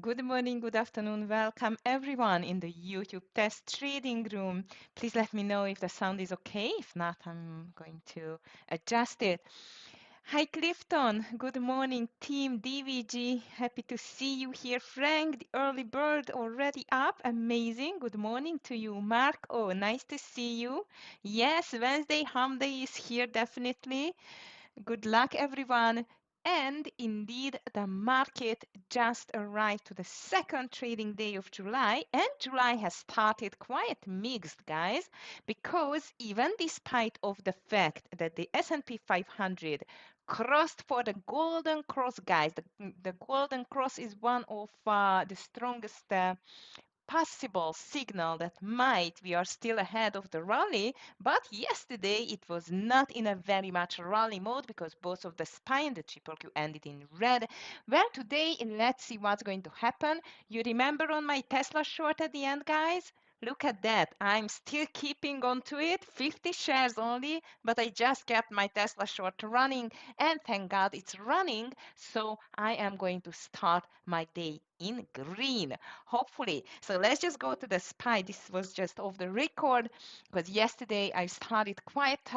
Good morning, good afternoon. Welcome everyone in the YouTube TEFS Trading Room. Please let me know if the sound is okay. If not, I'm going to adjust it. Hi, Clifton. Good morning, team DVG. Happy to see you here. Frank, the early bird already up. Amazing. Good morning to you. Mark, oh, nice to see you. Yes, Wednesday Hum Day is here, definitely. Good luck, everyone. And indeed, the market just arrived to the second trading day of July, and July has started quite mixed, guys, because even despite of the fact that the S&P 500 crossed for the golden cross, guys, the golden cross is one of the strongest possible signal that might we are still ahead of the rally, but yesterday it was not in a very much rally mode because both of the SPY and the triple Q ended in red. Well, today let's see what's going to happen. You remember on my Tesla short at the end, guys? Look at that. I'm still keeping on to it, 50 shares only, but I just kept my Tesla short running, and thank God it's running. So I am going to start my day in green, hopefully. So let's just go to the SPY. This was just off the record because yesterday I started quite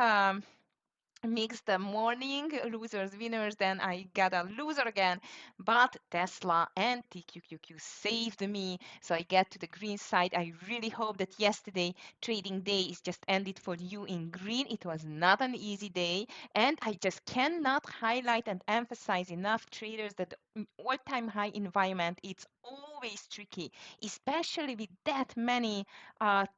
mixed the morning, losers, winners, then I got a loser again, but Tesla and TQQQ saved me, so I get to the green side. I really hope that yesterday trading day is just ended for you in green. It was not an easy day, and I just cannot highlight and emphasize enough, traders, that the all-time high environment, it's always tricky, especially with that many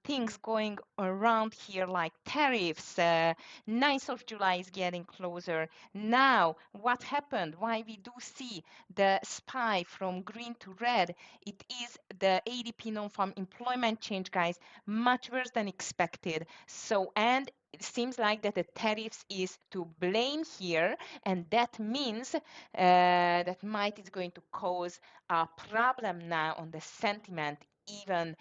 things going around here like tariffs, 9th of July is getting closer. Now, what happened? Why we do see the SPY from green to red? It is the ADP Non-Farm Employment change, guys, much worse than expected. So, and it seems like that the tariffs is to blame here, and that means that might is going to cause a problem now on the sentiment. Even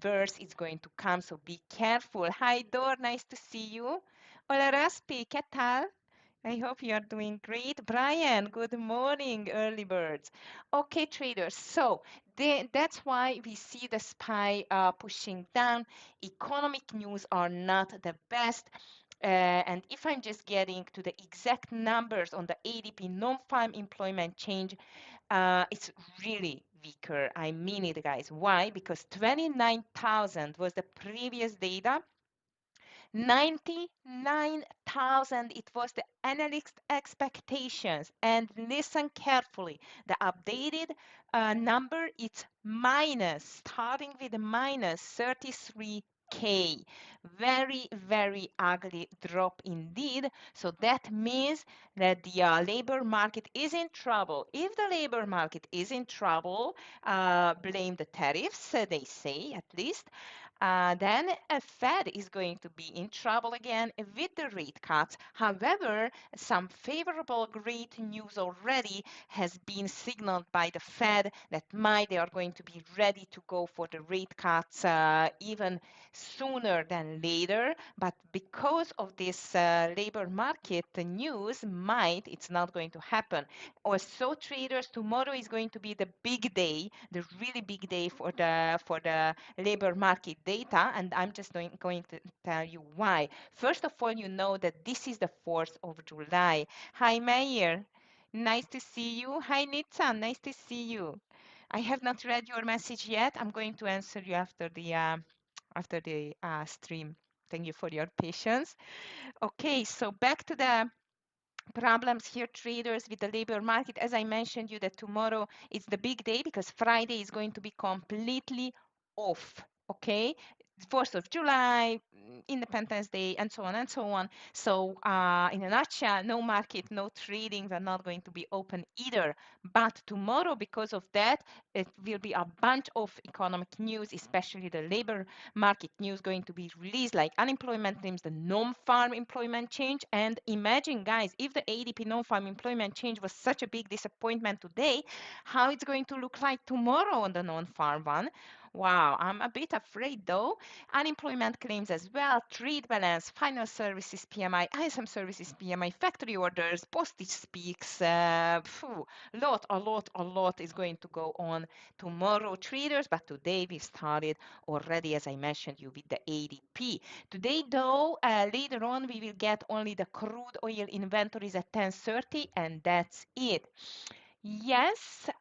worse is going to come, so be careful. Hi, Dor, nice to see you. Hola, Raspi, ¿qué tal? I hope you are doing great. Brian, good morning, early birds. Okay, traders, so that's why we see the SPY pushing down. Economic news are not the best. And if I'm just getting to the exact numbers on the ADP non-farm employment change, it's really weaker. I mean it, guys. Why? Because 29,000 was the previous data. 99,000, it was the analyst expectations. And listen carefully, the updated number, it's minus, starting with a minus 33K. Very, very ugly drop indeed. So that means that the labor market is in trouble. If the labor market is in trouble, blame the tariffs, they say at least. Then a Fed is going to be in trouble again with the rate cuts. However, some favorable great news already has been signaled by the Fed that they are going to be ready to go for the rate cuts even sooner than later. But because of this labor market news, it's not going to happen. Also, traders, tomorrow is going to be the big day, the really big day for the labor market data, and I'm just going to tell you why. First of all, you know that this is the 4th of July. Hi, Mayor. Nice to see you. Hi, Nitsan. Nice to see you. I have not read your message yet. I'm going to answer you after the stream. Thank you for your patience. Okay, so back to the problems here, traders, with the labor market. As I mentioned you that tomorrow is the big day because Friday is going to be completely off. Okay, 4th of July, Independence Day, and so on and so on. So in a nutshell, no market, no trading, we're not going to be open either. But tomorrow, because of that, it will be a bunch of economic news, especially the labor market news going to be released, like unemployment claims, the non-farm employment change. And imagine, guys, if the ADP non-farm employment change was such a big disappointment today, how it's going to look like tomorrow on the non-farm one. Wow, I'm a bit afraid though. Unemployment claims as well, trade balance, final services PMI, ISM services PMI, factory orders, postage speaks. A lot is going to go on tomorrow, traders. But today we started already, as I mentioned you, with the ADP. Today, though, later on we will get only the crude oil inventories at 10:30, and that's it. Yes,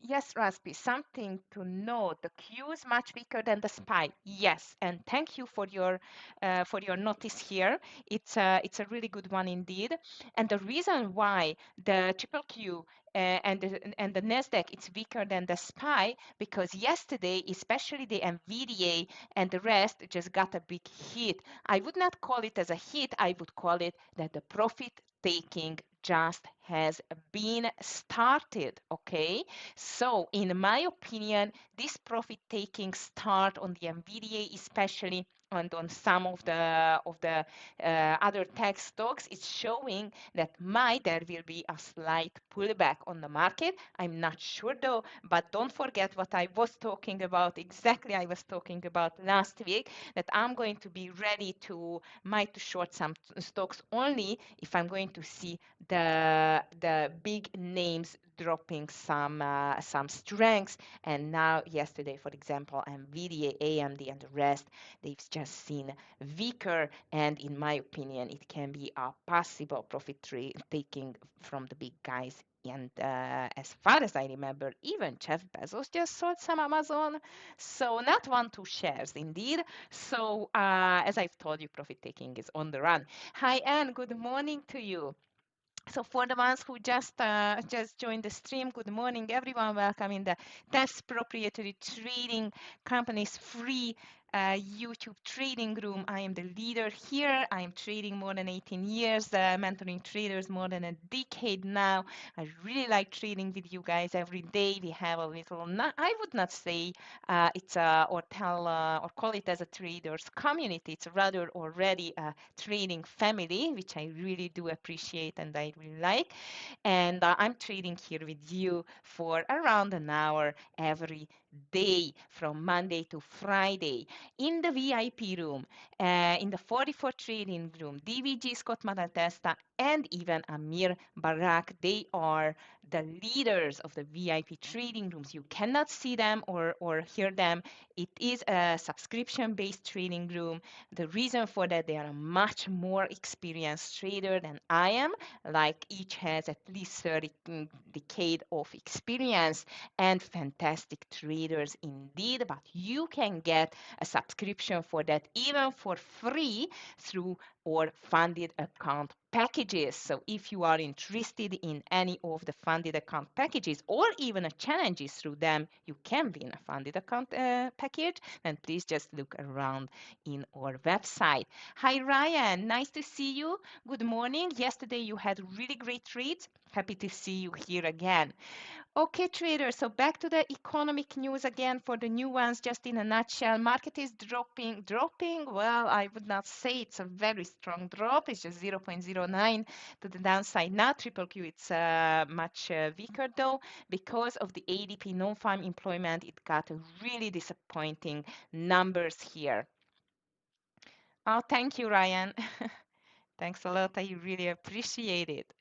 yes, Raspi, something to note. The Q is much weaker than the SPY. Yes, and thank you for your notice here. It's a really good one indeed. And the reason why the triple Q and the Nasdaq it's weaker than the SPY because yesterday, especially the NVDA and the rest just got a big hit. I would not call it as a hit. I would call it that the profit taking just has been started. Okay, so in my opinion, this profit taking start on the NVDA especially and on some of the other tech stocks, it's showing that might there will be a slight pullback on the market. I'm not sure though, but don't forget what I was talking about. Exactly, I was talking about last week that I'm going to be ready to might to short some stocks only if I'm going to see the big names dropping some strengths. And now yesterday, for example, Nvidia, AMD, and the rest, they've just seen weaker. And in my opinion, it can be a possible profit taking from the big guys. And as far as I remember, even Jeff Bezos just sold some Amazon. So not one, two shares indeed. So as I've told you, profit taking is on the run. Hi, Anne. Good morning to you. So for the ones who just joined the stream, good morning, everyone. Welcome in the TEFS Proprietary Trading Company's free YouTube trading room. I am the leader here. I am trading more than 18 years, mentoring traders more than a decade now. I really like trading with you guys every day. We have a little, not, I would not say it's a, or tell or call it as a traders community. It's rather already a trading family, which I really do appreciate and I really like. And I'm trading here with you for around an hour every day from Monday to Friday in the VIP room, in the 44 trading room. DVG, Scott Malatesta, and even Amir Barak. They are the leaders of the VIP trading rooms. You cannot see them or hear them. It is a subscription-based trading room. The reason for that, they are a much more experienced trader than I am. Like each has at least 30 decade of experience and fantastic traders indeed. But you can get a subscription for that even for free through or funded account packages. So if you are interested in any of the funded account packages or even a challenges through them, you can win a funded account package. Then please just look around in our website. Hi Ryan, nice to see you. Good morning. Yesterday you had really great trades. Happy to see you here again. Okay, traders, so back to the economic news again for the new ones, just in a nutshell. Market is dropping. Well, I would not say it's a very strong drop. It's just 0.09 to the downside. Now, triple Q, it's much weaker though, because of the ADP non-farm employment. It got really disappointing numbers here. Oh, thank you, Ryan. Thanks a lot. I really appreciate it.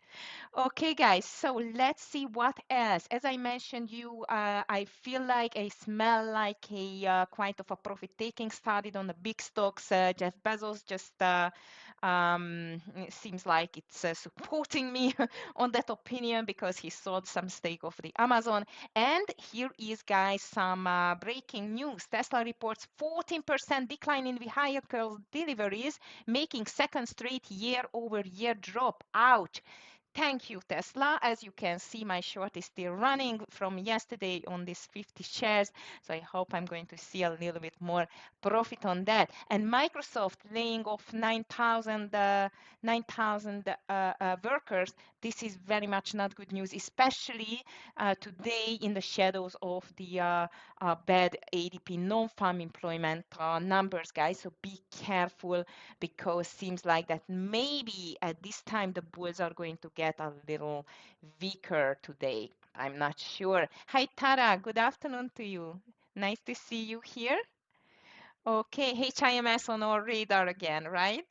Okay, guys, so let's see what else. As I mentioned you, I feel like I smell like a quite of a profit taking started on the big stocks. Jeff Bezos just it seems like it's supporting me on that opinion because he sold some stake of the Amazon. And here is, guys, some breaking news. Tesla reports 14% decline in vehicle deliveries, making second straight year-over-year drop. Ouch. Thank you, Tesla. As you can see, my short is still running from yesterday on these 50 shares. So I hope I'm going to see a little bit more profit on that. And Microsoft laying off 9,000 workers. This is very much not good news, especially today in the shadows of the bad ADP non-farm employment numbers, guys. So be careful because seems like that maybe at this time the bulls are going to get a little weaker today. I'm not sure. Hi Tara, good afternoon to you. Nice to see you here. Okay, HIMS on our radar again, right?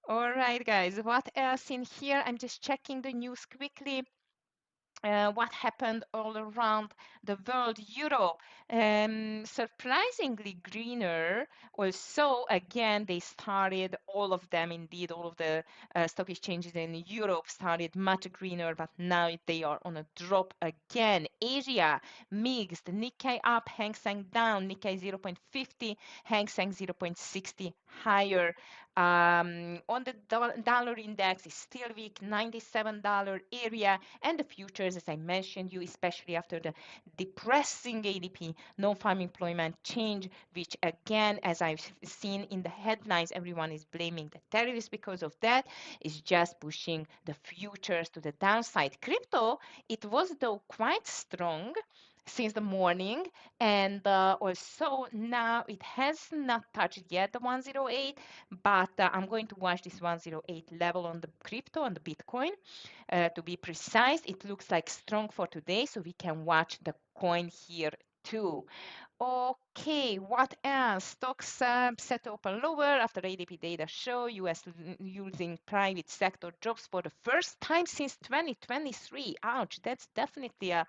All right, guys, what else in here? I'm just checking the news quickly. What happened all around the world. Euro, surprisingly greener. Also, again, they started, all of them indeed, all of the stock exchanges in Europe started much greener, but now they are on a drop again. Asia, mixed. Nikkei up, Hang Seng down. Nikkei 0.50, Hang Seng 0.60 higher. On the dollar index is still weak, $97 area, and the futures, as I mentioned you, especially after the depressing ADP non-farm employment change, which again, as I've seen in the headlines, everyone is blaming the tariffs because of that, is just pushing the futures to the downside. Crypto, it was though quite strong since the morning, and also now it has not touched yet the 108, but I'm going to watch this 108 level on the crypto, on the Bitcoin. To be precise, it looks like strong for today, so we can watch the coin here too. Okay, what else? Stocks set to open lower after ADP data show US using private sector jobs for the first time since 2023. Ouch, that's definitely a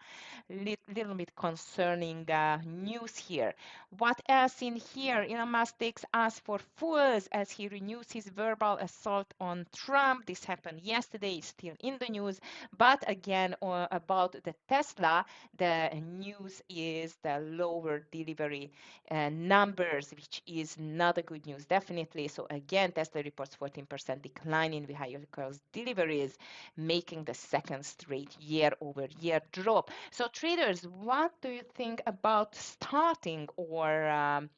little bit concerning news here. What else in here? Elon Musk takes us for fools as he renews his verbal assault on Trump. This happened yesterday, it's still in the news. But again, about the Tesla, the news is the lower delivery numbers, which is not a good news, definitely. So again, Tesla reports 14% decline in vehicles deliveries, making the second straight year-over-year drop. So traders, what do you think about starting or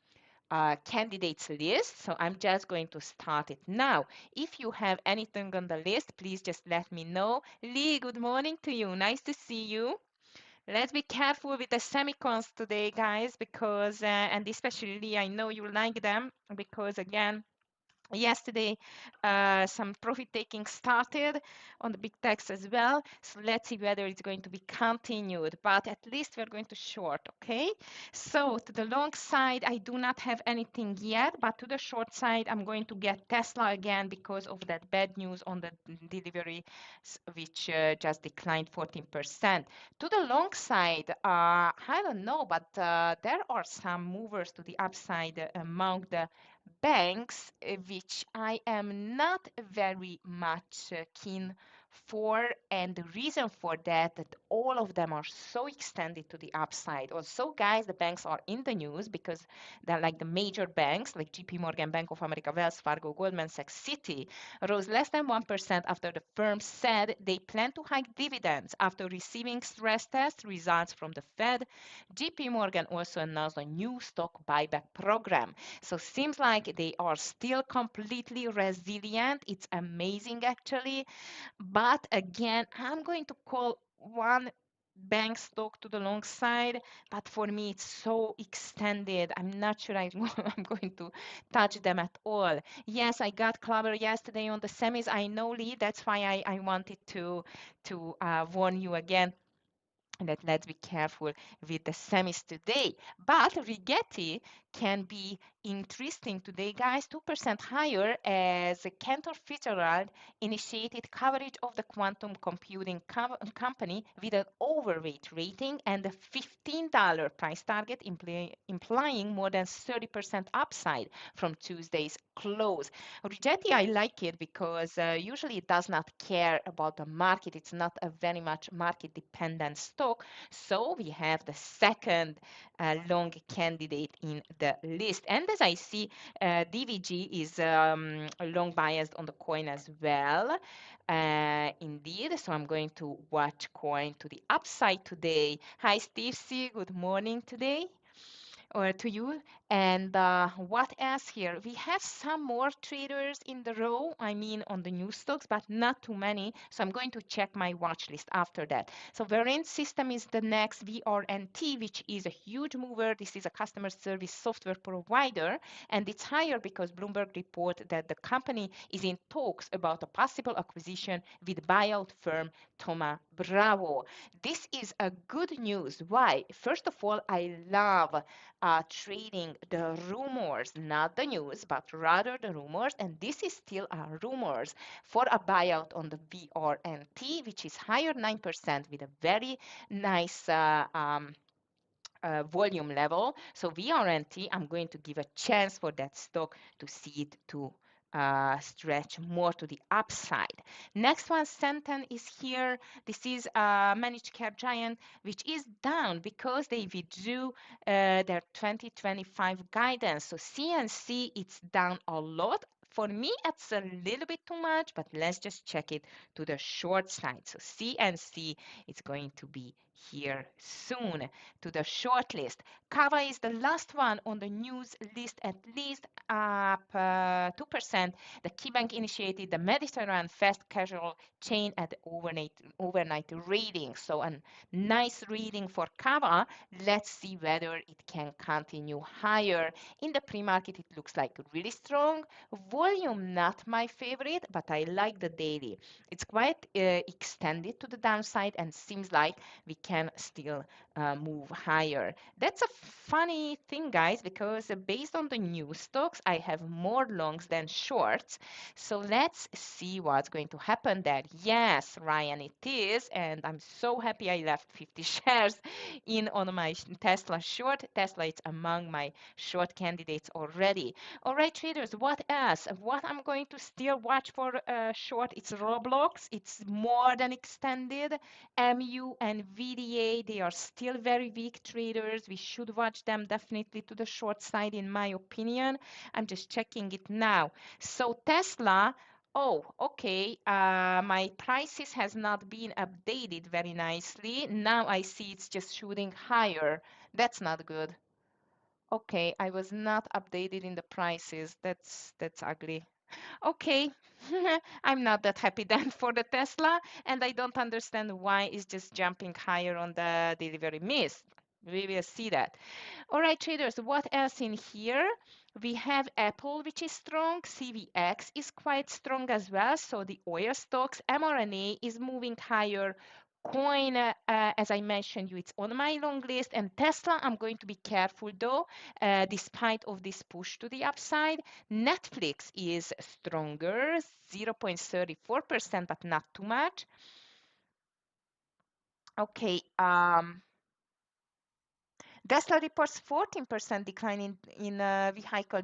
candidates list? So I'm just going to start it now. If you have anything on the list, please just let me know. Lee, good morning to you. Nice to see you. Let's be careful with the semicons today, guys, because, and especially Lee, I know you like them because, again, yesterday some profit taking started on the big techs as well, so let's see whether it's going to be continued, but at least we're going to short. Okay, so to the long side I do not have anything yet, but to the short side I'm going to get Tesla again because of that bad news on the delivery, which just declined 14%. To the long side, I don't know, but there are some movers to the upside among the banks, which I am not very much keen for, and the reason for that all of them are so extended to the upside. Also, guys, the banks are in the news because they're like the major banks like JP Morgan, Bank of America, Wells Fargo, Goldman Sachs, Citi rose less than 1% after the firm said they plan to hike dividends after receiving stress test results from the Fed. JP Morgan also announced a new stock buyback program. So seems like they are still completely resilient. It's amazing actually. But again, I'm going to call one bank stock to the long side, but for me it's so extended. I'm not sure I'm going to touch them at all. Yes, I got clever yesterday on the semis. I know, Lee. That's why I wanted to warn you again that let's be careful with the semis today. But Rigetti can be interesting today, guys. 2% higher as Cantor Fitzgerald initiated coverage of the quantum computing company with an overweight rating and a $15 price target, implying more than 30% upside from Tuesday's close. Rigetti, I like it because usually it does not care about the market. It's not a very much market dependent stock. So we have the second long candidate in the list. And as I see, DVG is long biased on the coin as well. Indeed, so I'm going to watch coin to the upside today. Hi, Steve C. Good morning today. or to you. And what else here? We have some more traders in the row, I mean on the new stocks, but not too many. So I'm going to check my watch list after that. So Variant System is the next, VRNT, which is a huge mover. This is a customer service software provider, and it's higher because Bloomberg report that the company is in talks about a possible acquisition with buyout firm Thoma Bravo. This is a good news. Why? First of all, I love trading the rumors, not the news, but rather the rumors. And this is still rumors for a buyout on the VRNT, which is higher 9% with a very nice volume level. So VRNT, I'm going to give a chance for that stock to see it to stretch more to the upside. Next one, Centen is here. This is a managed care giant, which is down because they withdrew their 2025 guidance. So CNC, it's down a lot. For me, it's a little bit too much, but let's just check it to the short side. So CNC is going to be here soon to the short list. Kava is the last one on the news list, at least up 2%. The KeyBank initiated the Mediterranean fast casual chain at the overnight reading. So a nice reading for Kava. Let's see whether it can continue higher. In the pre-market, it looks like really strong. Volume, not my favorite, but I like the daily. It's quite extended to the downside and seems like we can still move higher. That's a funny thing, guys, because based on the new stocks, I have more longs than shorts. So let's see what's going to happen there. Yes, Ryan, it is. And I'm so happy I left 50 shares in on my Tesla short. Tesla is among my short candidates already. All right, traders, what else? What I'm going to still watch for short, it's Roblox. It's more than extended. MU and VDA, they are still very weak traders. We should watch them definitely to the short side, in my opinion. I'm just checking it now. So Tesla, oh, okay. My prices has not been updated very nicely. Now I see it's just shooting higher. That's not good. Okay, I was not updated in the prices. That's ugly. Okay, I'm not that happy then for the Tesla, and I don't understand why it's just jumping higher on the delivery miss. We will see that. All right, traders, what else in here? We have Apple, which is strong. CVX is quite strong as well. So the oil stocks, mRNA is moving higher. Coin, as I mentioned you, it's on my long list. And Tesla, I'm going to be careful though, despite of this push to the upside. Netflix is stronger, 0.34%, but not too much. Okay, Tesla reports 14% decline in vehicle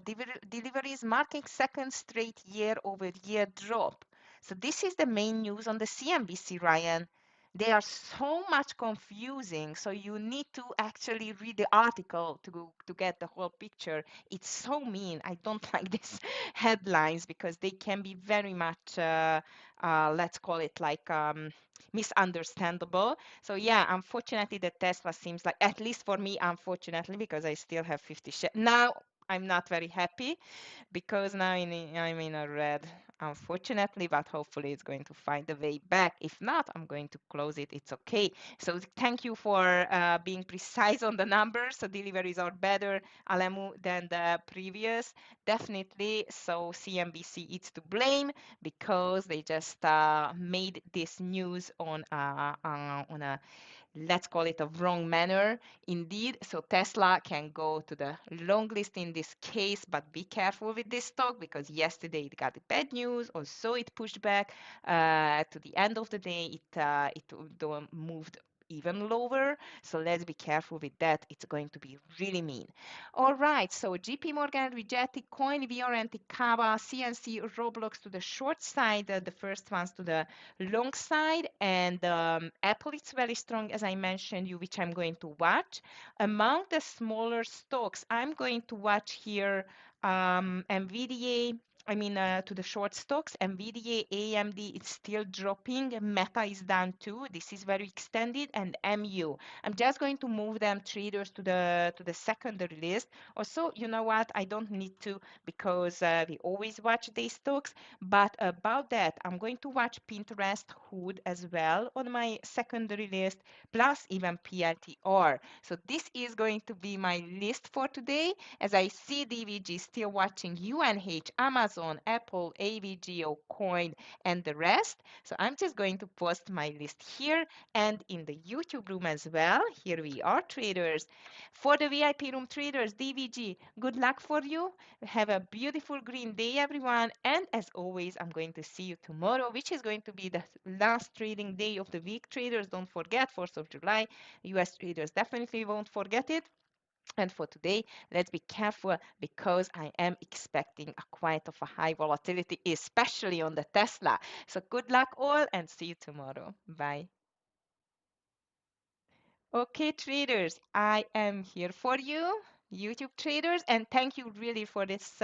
deliveries, marking second straight year-over-year drop. So this is the main news on the CNBC, Ryan. They are so much confusing, so you need to actually read the article to get the whole picture. It's so mean. I don't like these headlines because they can be very much, let's call it like misunderstandable. So yeah, unfortunately, the Tesla seems like, at least for me, unfortunately, because I still have 50 shares. Now, I'm not very happy because now I'm in a red, unfortunately, but hopefully it's going to find a way back. If not, I'm going to close it. It's okay. So thank you for being precise on the numbers. So deliveries are better, Alemu, than the previous, definitely. So CNBC is to blame because they just made this news on a, let's call it a wrong manner indeed. So Tesla can go to the long list in this case, but be careful with this stock because yesterday it got bad news. Also, it pushed back to the end of the day. It moved even lower. So let's be careful with that. It's going to be really mean. All right. So JP Morgan rejected Coin, VRNT, Kava, CNC, Roblox to the short side. The first ones to the long side, and Apple is very strong, as I mentioned you, which I'm going to watch. Among the smaller stocks, I'm going to watch here NVIDIA, to the short stocks. NVIDIA, AMD is still dropping. Meta is down too. This is very extended. And MU. I'm just going to move them traders to the secondary list. Also, you know what? I don't need to because we always watch these stocks. But about that, I'm going to watch Pinterest, Hood as well on my secondary list, plus even PLTR. So this is going to be my list for today. As I see DVG still watching UNH, Amazon, Apple, AVGO, Coin, and the rest. So I'm just going to post my list here and in the YouTube room as well. Here we are, traders. For the VIP room traders, DVG, good luck for you. Have a beautiful green day, everyone. And as always, I'm going to see you tomorrow, which is going to be the last trading day of the week. Traders, don't forget, 4th of July. US traders definitely won't forget it. And for today, let's be careful because I am expecting a quite of a high volatility, especially on the Tesla. So good luck all and see you tomorrow. Bye. Okay, traders, I am here for you, YouTube traders, and thank you really for this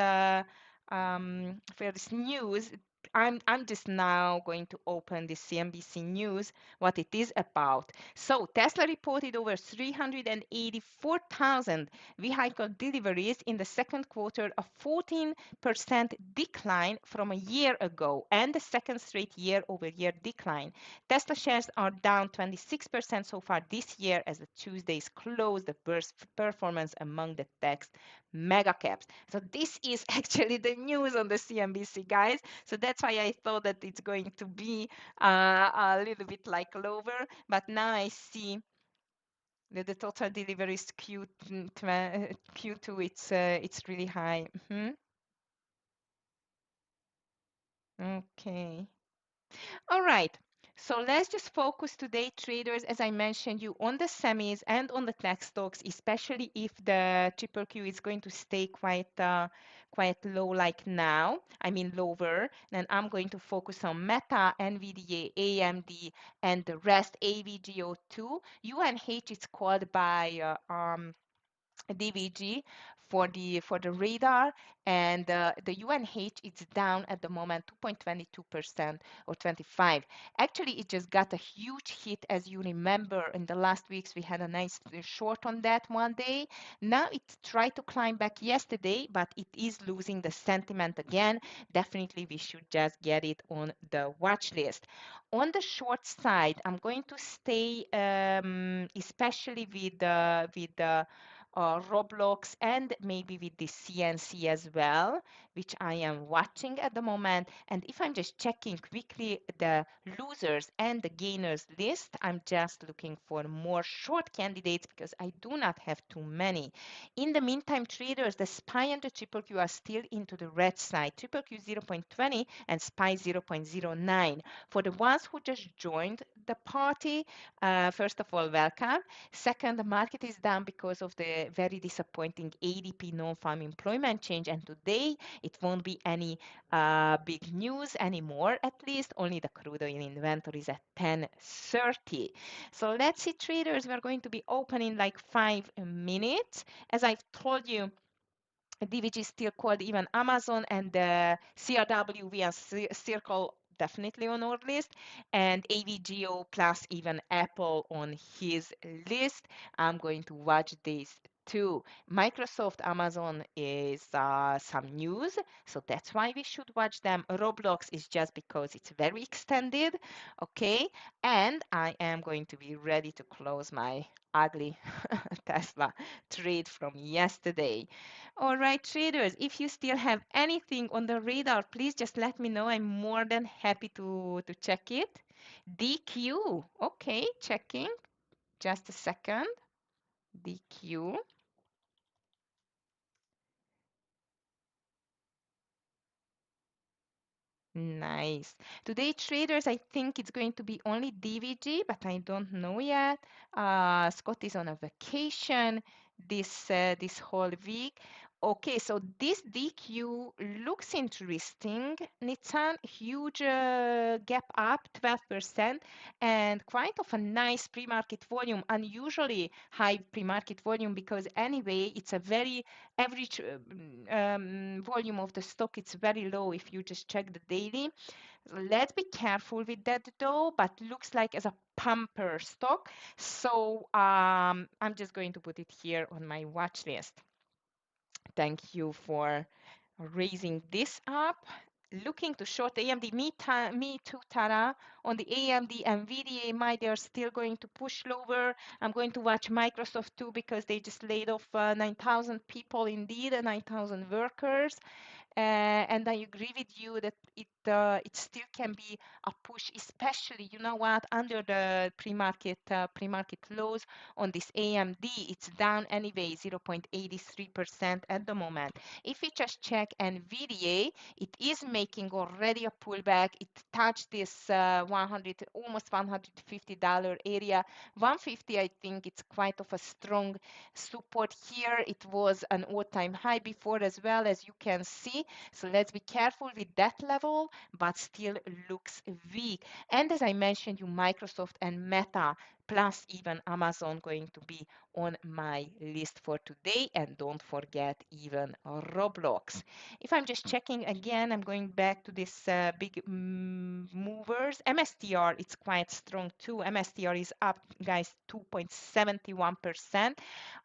news. I'm just now going to open the CNBC News, what it is about. So Tesla reported over 384,000 vehicle deliveries in the second quarter, a 14% decline from a year ago, and the second straight year-over-year decline. Tesla shares are down 26% so far this year as the Tuesday's close the worst performance among the tech mega caps. So this is actually the news on the CNBC, guys. So that's why I thought that it's going to be a little bit like lower, but now I see that the total deliveries Q2 it's really high. Okay. All right. So let's just focus today, traders, as I mentioned you, on the semis and on the tech stocks, especially if the triple Q is going to stay quite low like now. I mean lower. Then I'm going to focus on Meta, NVIDIA, AMD, and the rest, AVGO2. UNH is called by DVG for the radar, and the UNH is down at the moment 2.22% or 25. Actually, it just got a huge hit, as you remember. In the last weeks, we had a nice short on that one day. Now it tried to climb back yesterday, but it is losing the sentiment again. Definitely, we should just get it on the watch list. On the short side, I'm going to stay, especially with the Roblox and maybe with the CNC as well, which I am watching at the moment. And if I'm just checking quickly the losers and the gainers list, I'm just looking for more short candidates because I do not have too many. In the meantime, traders, the SPY and the triple Q are still into the red side. Triple Q 0.20 and SPY 0.09. For the ones who just joined the party, first of all, welcome. Second, the market is down because of the very disappointing ADP non-farm employment change, and today it won't be any big news anymore, at least only the crude oil inventory is at 10:30. So let's see, traders, we're going to be open in like 5 minutes. As I've told you, DVG is still called even Amazon, and the CRW and Circle definitely on our list, and AVGO plus even Apple on his list. I'm going to watch these too. Microsoft, Amazon is some news, so that's why we should watch them. Roblox is just because it's very extended, okay? And I am going to be ready to close my ugly Tesla trade from yesterday. All right, traders, if you still have anything on the radar, please just let me know. I'm more than happy to check it. DQ, okay, checking. Just a second. DQ. Nice. Today, traders, I think it's going to be only DVG, but I don't know yet. Scott is on a vacation this whole week. Okay, so this DQ looks interesting. Nitsan, huge gap up, 12%, and quite of a nice pre-market volume, unusually high pre-market volume because anyway, it's a very average volume of the stock. It's very low if you just check the daily. Let's be careful with that though, but looks like as a pumper stock. So I'm just going to put it here on my watch list. Thank you for raising this up. Looking to short AMD, me too, Tara. On the AMD, NVIDIA, might they're still going to push lower. I'm going to watch Microsoft too because they just laid off 9,000 people indeed, 9,000 workers. And I agree with you that it still can be a push, especially you know what, under the pre-market lows on this AMD. It's down anyway, 0.83% at the moment. If we just check NVIDIA, it is making already a pullback. It touched this 100, almost $150 area. 150, I think it's quite of a strong support here. It was an all-time high before as well, as you can see. So let's be careful with that level, but still looks weak. And as I mentioned, you Microsoft and Meta, plus even Amazon going to be on my list for today. And don't forget even Roblox. If I'm just checking again, I'm going back to this big movers. MSTR, it's quite strong too. MSTR is up, guys, 2.71%.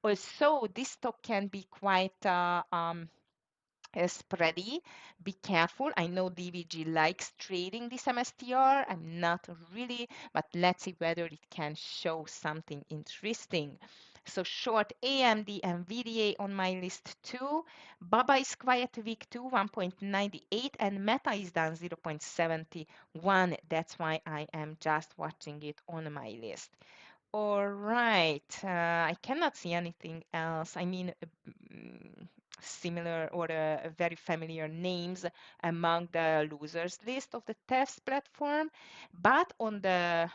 Also, this stock can be quite spready. Be careful. I know DVG likes trading this MSTR. I'm not really, but let's see whether it can show something interesting. So short AMD and VDA on my list too. Baba is quite weak too, 1.98, and Meta is down 0.71. That's why I am just watching it on my list. All right, I cannot see anything else. I mean, similar or very familiar names among the losers list of the TEFS platform, but on the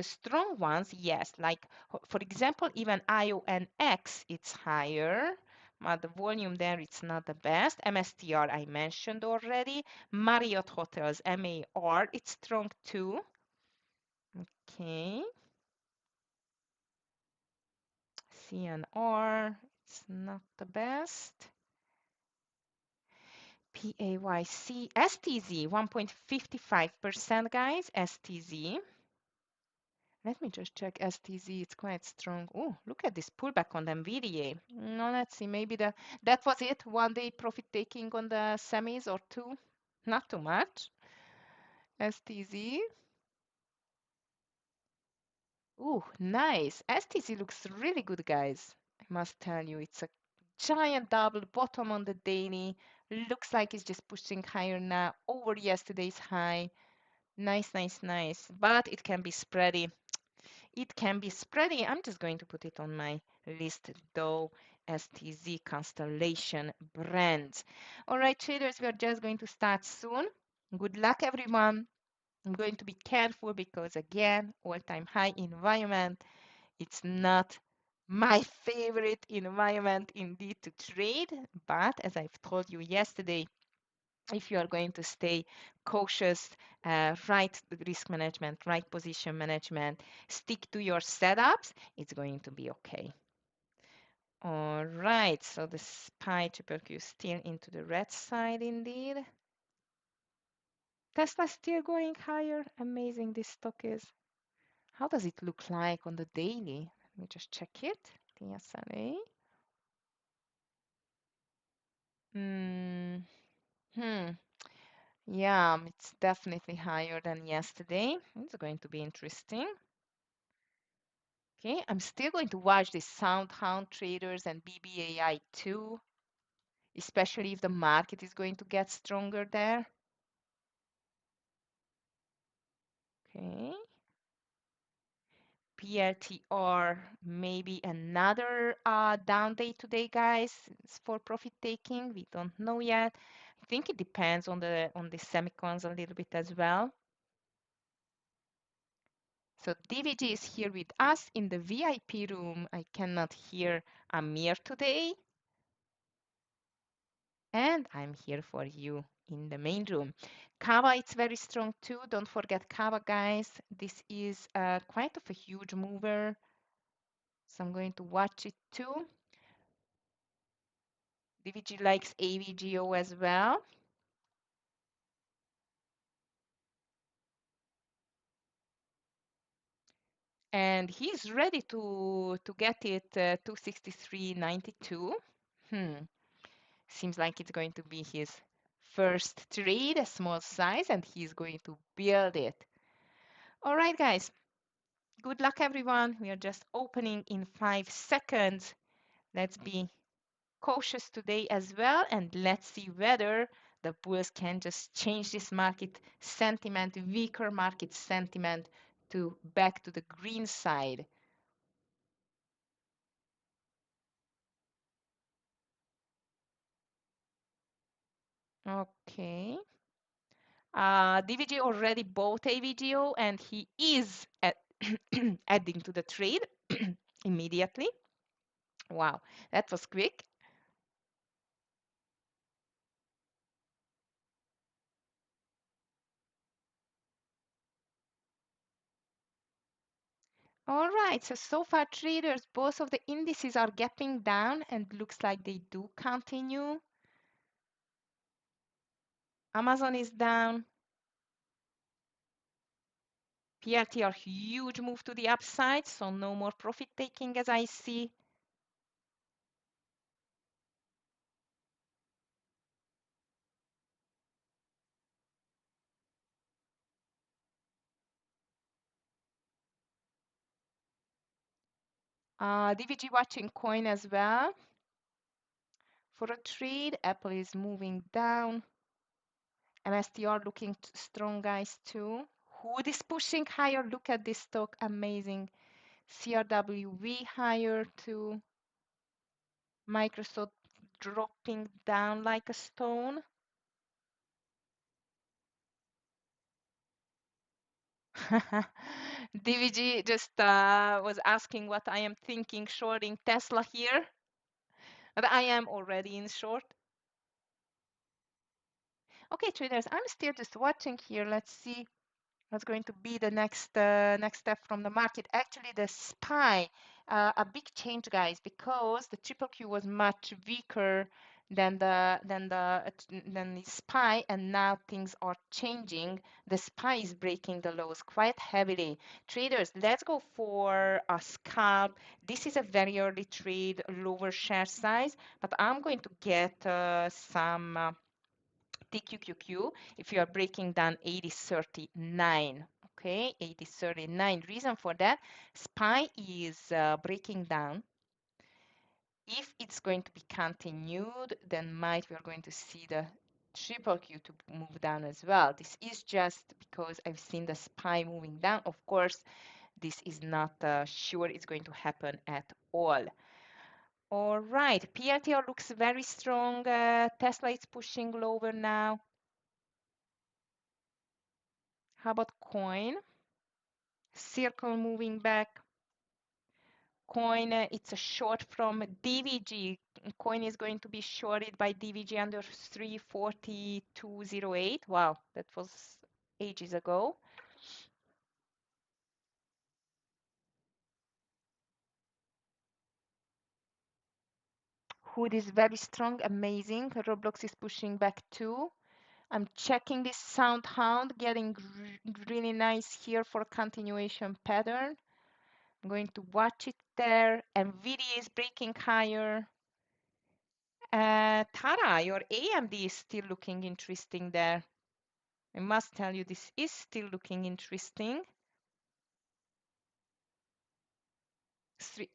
strong ones, yes. Like for example, even IONX, it's higher. But the volume there, it's not the best. MSTR, I mentioned already. Marriott Hotels, MAR, it's strong too. Okay. CNR, it's not the best. PAYC, STZ, 1.55%, guys, STZ. Let me just check STZ, it's quite strong. Oh, look at this pullback on the NVIDIA. No, let's see, maybe that was it, 1 day profit taking on the semis or two. Not too much. STZ. Ooh, nice. STZ looks really good, guys. I must tell you, it's a giant double bottom on the daily. Looks like it's just pushing higher now over yesterday's high. Nice, nice, nice. But it can be spready. It can be spready. I'm just going to put it on my list though. STZ Constellation Brands. All right, traders, we are just going to start soon. Good luck, everyone. I'm going to be careful because again, all-time high environment. It's not my favorite environment indeed to trade, but as I've told you yesterday, if you are going to stay cautious, right risk management, right position management, stick to your setups, it's going to be okay. All right, so the SPY triple Q still into the red side indeed. Tesla still going higher. Amazing this stock is. How does it look like on the daily? Let me just check it. TSLA. Yeah, it's definitely higher than yesterday. It's going to be interesting. Okay, I'm still going to watch the SoundHound traders and BBAI too, especially if the market is going to get stronger there. Okay. PLTR, maybe another down day today, guys. It's for profit taking. We don't know yet. I think it depends on the semicons a little bit as well. So DVG is here with us in the VIP room. I cannot hear Amir today. And I'm here for you in the main room. Kava, it's very strong too. Don't forget Kava, guys. This is quite of a huge mover. So I'm going to watch it too. DVG likes AVGO as well. And he's ready to get it 263.92. Seems like it's going to be his first trade, a small size, and he's going to build it. All right, guys. Good luck, everyone. We are just opening in 5 seconds. Let's be cautious today as well, and let's see whether the bulls can just change this market sentiment, weaker market sentiment, to back to the green side. Okay. DVG already bought AVGO, and he is adding to the trade immediately. Wow, that was quick. All right, so far traders, both of the indices are gapping down and looks like they do continue. Amazon is down. PRT are huge move to the upside, so no more profit taking as I see. DVG watching coin as well. For a trade, Apple is moving down. MSTR looking strong, guys, too. Hood is pushing higher. Look at this stock, amazing. CRWV higher too. Microsoft dropping down like a stone. DVG just was asking what I am thinking shorting Tesla here. But I am already in short. Okay, traders, I'm still just watching here. Let's see what's going to be the next step from the market. Actually, the SPY, a big change, guys, because the triple Q was much weaker than the SPY, and now things are changing. The SPY is breaking the lows quite heavily. Traders, let's go for a scalp. This is a very early trade, lower share size, but I'm going to get some TQQQ if you are breaking down 8039. Okay, 8039. Reason for that, SPY is breaking down. If it's going to be continued, then might we are going to see the triple Q to move down as well. This is just because I've seen the SPY moving down. Of course, this is not sure it's going to happen at all. All right, PRTR looks very strong. Tesla is pushing lower now. How about coin? Circle moving back. Coin, it's a short from DVG. Coin is going to be shorted by DVG under 342.08. Wow, that was ages ago. Hood is very strong, amazing. Roblox is pushing back too. I'm checking this sound hound, getting really nice here for a continuation pattern. I'm going to watch it there. NVIDIA is breaking higher. Tara, your AMD is still looking interesting there. I must tell you, this is still looking interesting.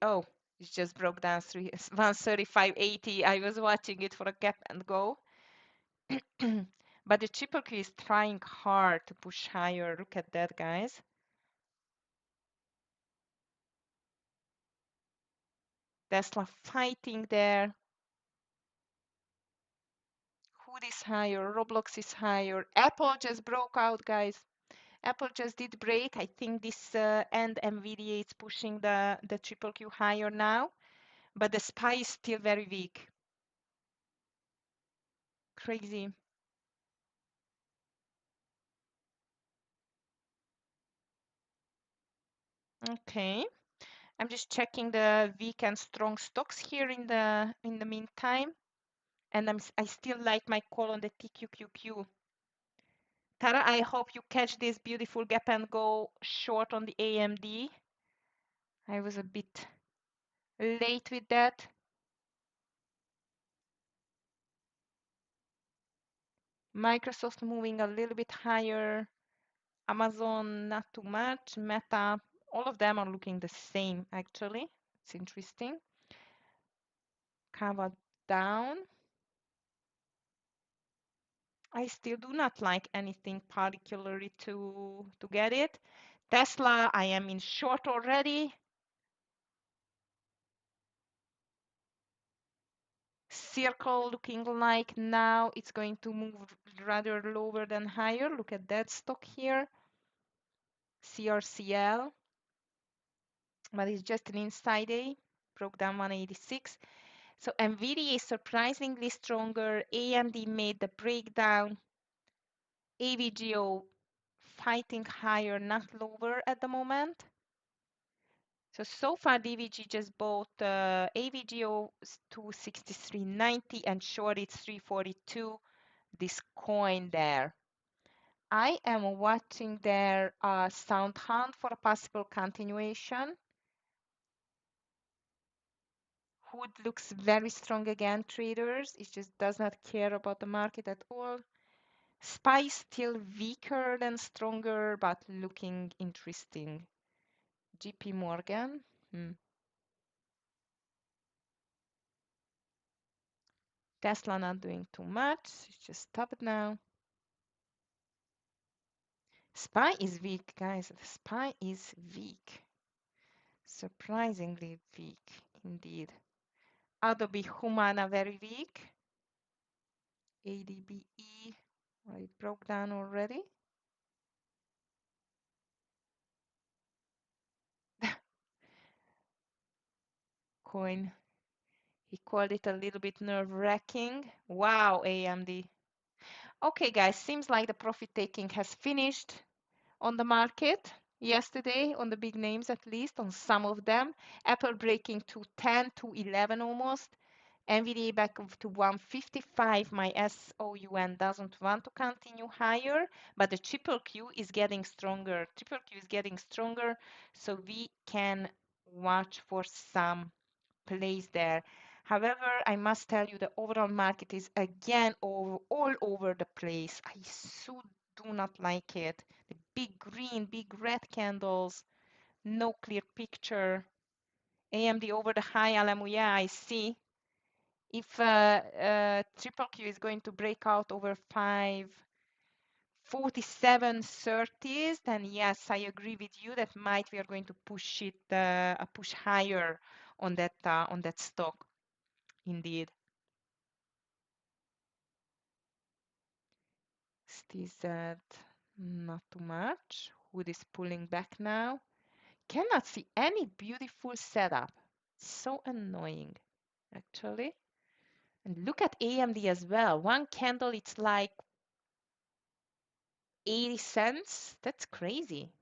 Oh, it just broke down 135.80. I was watching it for a gap and go. But the triple Q is trying hard to push higher. Look at that, guys. Tesla fighting there. Hood is higher. Roblox is higher. Apple just broke out, guys. Apple just did break. I think this and NVIDIA is pushing the triple Q higher now, but the SPY is still very weak. Crazy. Okay. I'm just checking the weak and strong stocks here in the meantime. And I still like my call on the TQQQ. Tara, I hope you catch this beautiful gap and go short on the AMD. I was a bit late with that. Microsoft moving a little bit higher. Amazon, not too much. Meta, all of them are looking the same, actually. It's interesting. Kava down. I still do not like anything particularly to get it. Tesla, I am in short already. Circle looking like now it's going to move rather lower than higher. Look at that stock here. CRCL, but it's just an inside day. Broke down 186. So NVIDIA is surprisingly stronger. AMD made the breakdown. AVGO fighting higher, not lower at the moment. So far DVG just bought AVGO 263.90 and short it's 342. This coin there. I am watching their sound hunt for a possible continuation. Hood looks very strong again, traders. It just does not care about the market at all. SPY still weaker than stronger, but looking interesting. JP Morgan. Tesla not doing too much. It's just stopped now. SPY is weak, guys. The SPY is weak. Surprisingly weak, indeed. Adobe Humana very weak. ADBE, well, it broke down already. Coin, he called it a little bit nerve-wracking. Wow, AMD. Okay, guys, seems like the profit taking has finished on the market yesterday, on the big names at least, on some of them. Apple breaking to 10, to 11 almost. NVDA back to 155. My SOUN doesn't want to continue higher, but the triple Q is getting stronger. Triple Q is getting stronger, so we can watch for some plays there. However, I must tell you the overall market is again all over the place. I so do not like it. The big green, big red candles, no clear picture. AMD over the high LMU, yeah, I see. If triple Q is going to break out over 547.30s, then yes, I agree with you that might we are going to push it push higher on that stock. Indeed. STZ, not too much. Hood is pulling back now. Cannot see any beautiful setup. So annoying, actually. And look at AMD as well. One candle, it's like 80 cents. That's crazy.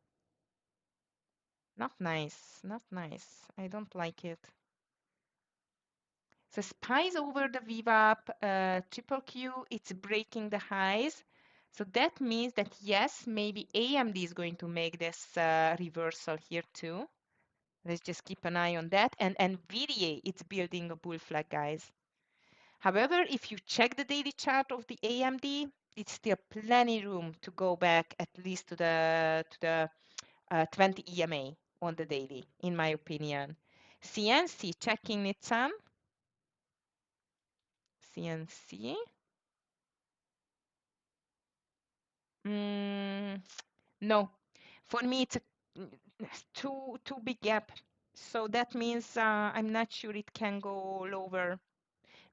Not nice. Not nice. I don't like it. So SPY's over the VWAP, triple Q, it's breaking the highs. So that means that yes, maybe AMD is going to make this reversal here too. Let's just keep an eye on that. And NVIDIA, it's building a bull flag, guys. However, if you check the daily chart of the AMD, it's still plenty room to go back at least to the 20 EMA on the daily, in my opinion. CNC checking Nitsan. CNC. No, for me it's a too big gap. So that means I'm not sure it can go lower.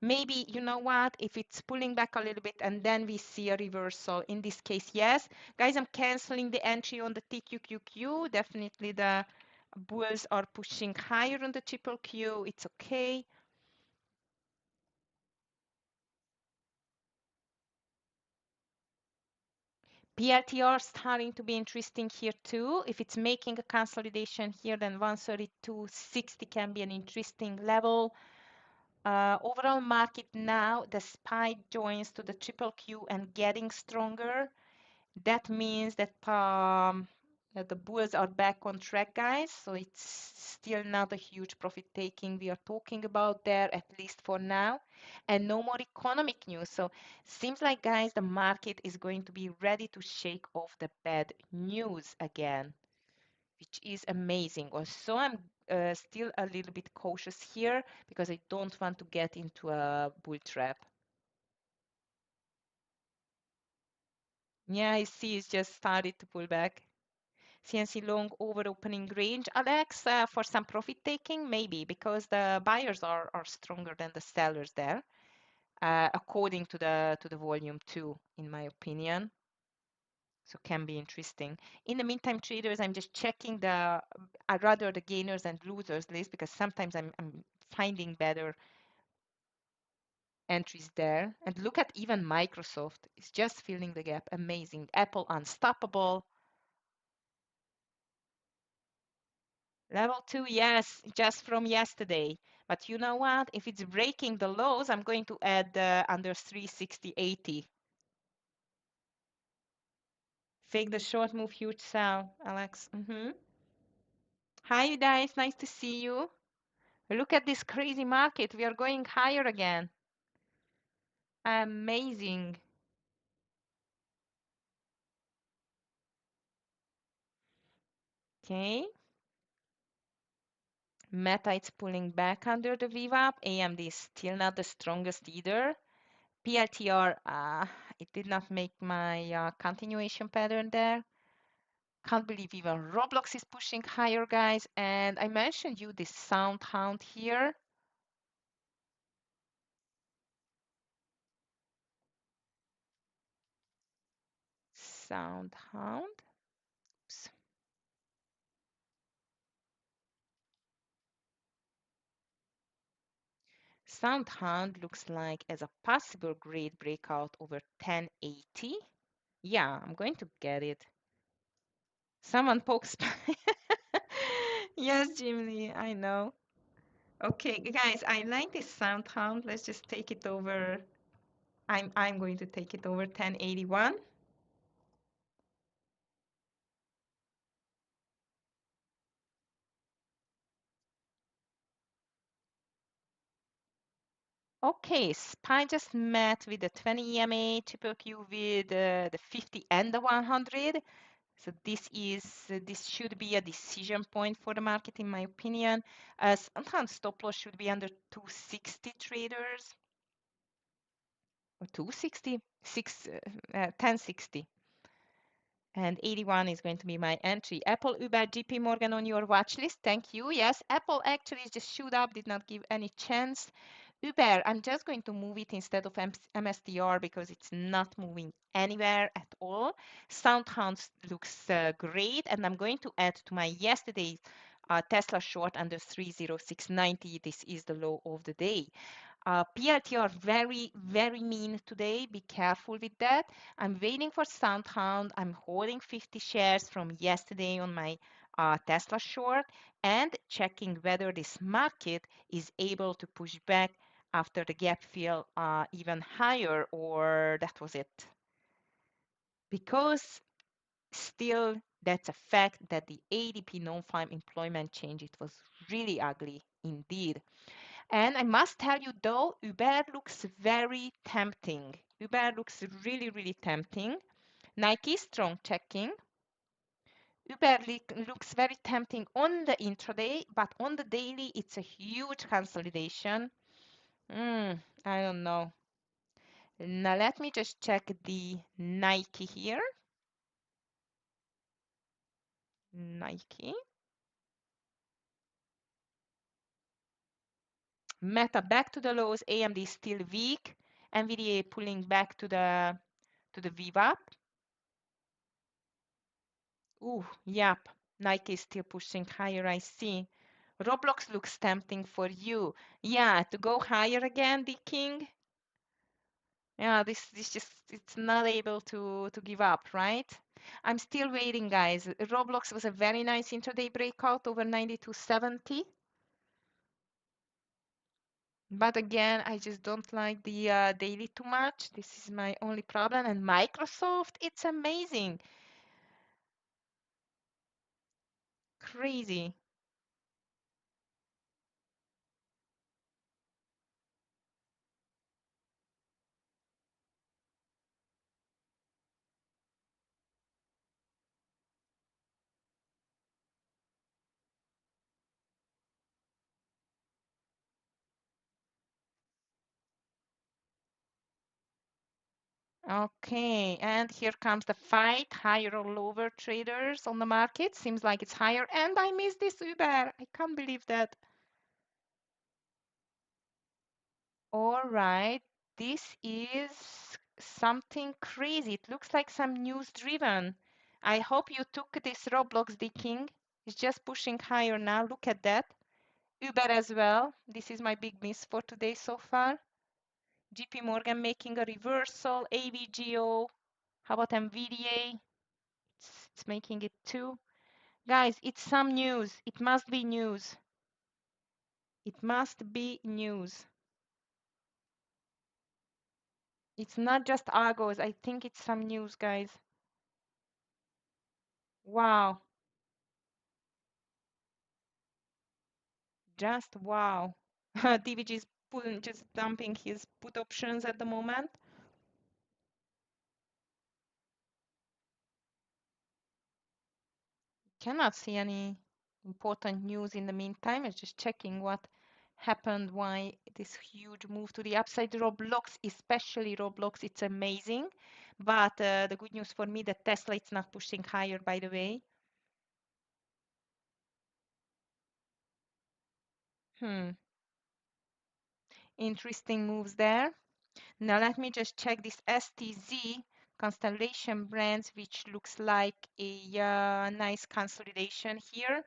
Maybe, you know what, if it's pulling back a little bit and then we see a reversal, in this case, yes. Guys, I'm canceling the entry on the TQQQ. Definitely the bulls are pushing higher on the triple Q. It's okay. PLTR starting to be interesting here too. If it's making a consolidation here, then 132.60 can be an interesting level. Overall market now, despite joins to the triple Q and getting stronger, that means that the bulls are back on track, guys. So it's still not a huge profit taking we are talking about there, at least for now. And no more economic news. So seems like, guys, the market is going to be ready to shake off the bad news again, which is amazing. Also, I'm still a little bit cautious here because I don't want to get into a bull trap. Yeah, I see it's just started to pull back. CNC long over opening range. Alex, for some profit taking, maybe because the buyers are stronger than the sellers there, according to the volume too, in my opinion. So can be interesting. In the meantime, traders, I'm just checking I rather the gainers and losers list because sometimes I'm finding better entries there. And look at even Microsoft. It's just filling the gap. Amazing. Apple unstoppable. Level 2, yes, just from yesterday. But you know what? If it's breaking the lows, I'm going to add under 360.80. Fake the short move, huge sell, Alex. Hi, you guys. Nice to see you. Look at this crazy market. We are going higher again. Amazing. Okay. Meta is pulling back under the VWAP. AMD is still not the strongest either. PLTR, it did not make my continuation pattern there. Can't believe even Roblox is pushing higher, guys. And I mentioned you this sound hound here. Sound hound. Oops. Sound hound looks like as a possible great breakout over 1080. Yeah, I'm going to get it. Someone pokes. Yes, Jimmy, I know. Okay, guys, I like this sound hound. Let's just take it over. I'm going to take it over 1081. Okay, SPY just met with the 20 EMA, triple Q with the 50 and the 100. So this should be a decision point for the market, in my opinion. Sometimes stop loss should be under 260 traders or 260, 1060. And 81 is going to be my entry. Apple, Uber, JP Morgan on your watch list. Thank you. Yes, Apple actually just showed up, did not give any chance. Uber, I'm just going to move it instead of MSTR because it's not moving anywhere at all. SoundHound looks great, and I'm going to add to my yesterday's Tesla short under 30690. This is the low of the day. PLT are very, very mean today. Be careful with that. I'm waiting for SoundHound. I'm holding 50 shares from yesterday on my Tesla short and checking whether this market is able to push back after the gap fill even higher, or that was it. Because still, that's a fact that the ADP non-farm employment change, it was really ugly indeed. And I must tell you though, Uber looks very tempting. Uber looks really, really tempting. Nike strong checking. Uber looks very tempting on the intraday, but on the daily, it's a huge consolidation. I don't know. Now let me just check the Nike here. Nike. Meta back to the lows. AMD still weak. NVDA pulling back to the VWAP. Ooh, yep. Nike is still pushing higher, I see. Roblox looks tempting for you. Yeah, to go higher again, the king. Yeah, this just it's not able to give up, right? I'm still waiting, guys. Roblox was a very nice intraday breakout over 92.70. But again, I just don't like the daily too much. This is my only problem. And Microsoft, it's amazing. Crazy. Okay, and here comes the fight. Higher or lower traders on the market. Seems like it's higher. And I missed this Uber. I can't believe that. All right, this is something crazy. It looks like some news driven. I hope you took this Roblox decking. It's just pushing higher now. Look at that. Uber as well. This is my big miss for today so far. JP Morgan making a reversal. AVGO. How about NVDA? It's making it too. Guys, it's some news. It must be news. It must be news. It's not just Argos. I think it's some news, guys. Wow. Just wow. DVG is pulling, just dumping his put options at the moment. Cannot see any important news in the meantime. I'm just checking what happened, why this huge move to the upside. Roblox, especially Roblox, it's amazing. But the good news for me that Tesla it's not pushing higher, by the way. Interesting moves there. Now let me just check this STZ Constellation Brands, which looks like a nice consolidation here.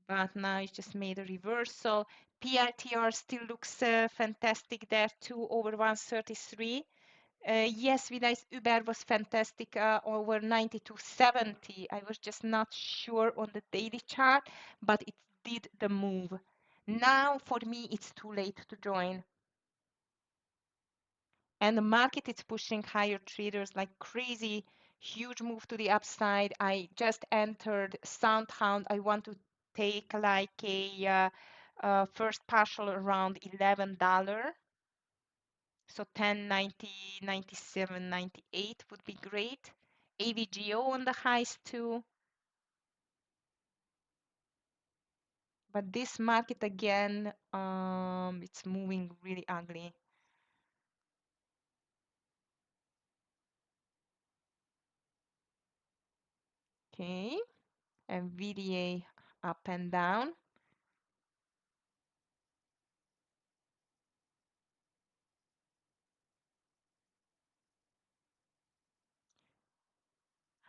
But now it's just made a reversal. PLTR still looks fantastic there too, over 133. Yes, Vida's Uber was fantastic over 92.70. I was just not sure on the daily chart, but it did the move. Now for me, it's too late to join. And the market is pushing higher traders like crazy. Huge move to the upside. I just entered Soundhound. I want to take like a first partial around $11. So 10.90, 97, 98 would be great. AVGO on the highs too. But this market again, it's moving really ugly. Okay, and VDA up and down.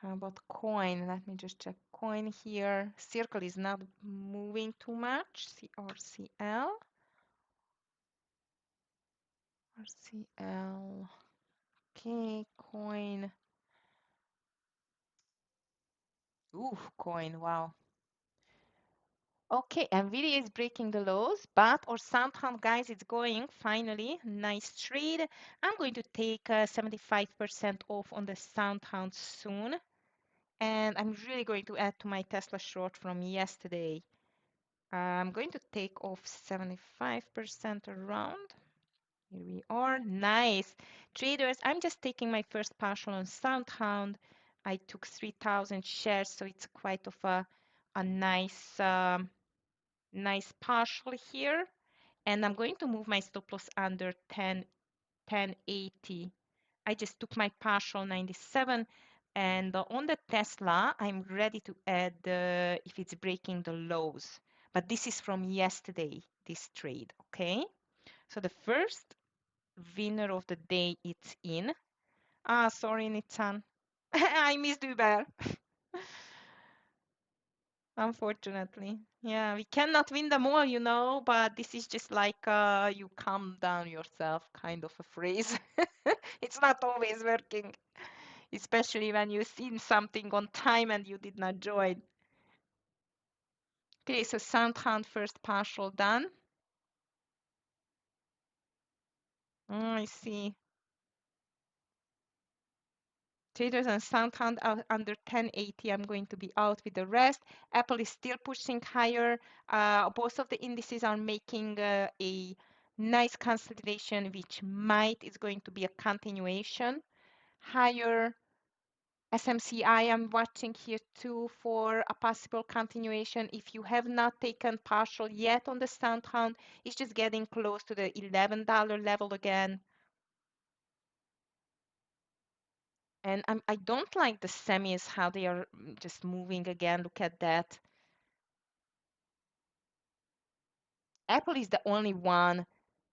How about coin? Let me just check coin here. Circle is not moving too much. CRCL. RCL. Okay, coin. Ooh, coin. Wow. Okay, NVIDIA is breaking the lows, but our Soundhound, guys, it's going finally. Nice trade. I'm going to take 75% off on the Soundhound soon. And I'm really going to add to my Tesla short from yesterday. I'm going to take off 75% around. Here we are. Nice. Traders, I'm just taking my first partial on Soundhound. I took 3,000 shares, so it's quite of a nice nice partial here. And I'm going to move my stop loss under 1080. I just took my partial 97. And on the Tesla, I'm ready to add if it's breaking the lows. But this is from yesterday, this trade, okay? So the first winner of the day, it's in. Ah, sorry, Nitsan. I missed Uber. Unfortunately. Yeah, we cannot win them all, but this is just like you calm down yourself kind of a phrase. It's not always working, especially when you seen something on time and you did not join. Okay, so sound hand first partial done. I see. Traders and SoundHound out under 1080. I'm going to be out with the rest. Apple is still pushing higher. Both of the indices are making a nice consolidation, which is going to be a continuation. Higher SMCI I'm watching here too for a possible continuation. If you have not taken partial yet on the SoundHound, it's just getting close to the $11 level again. And I don't like the semis, how they are just moving again. Look at that. Apple is the only one,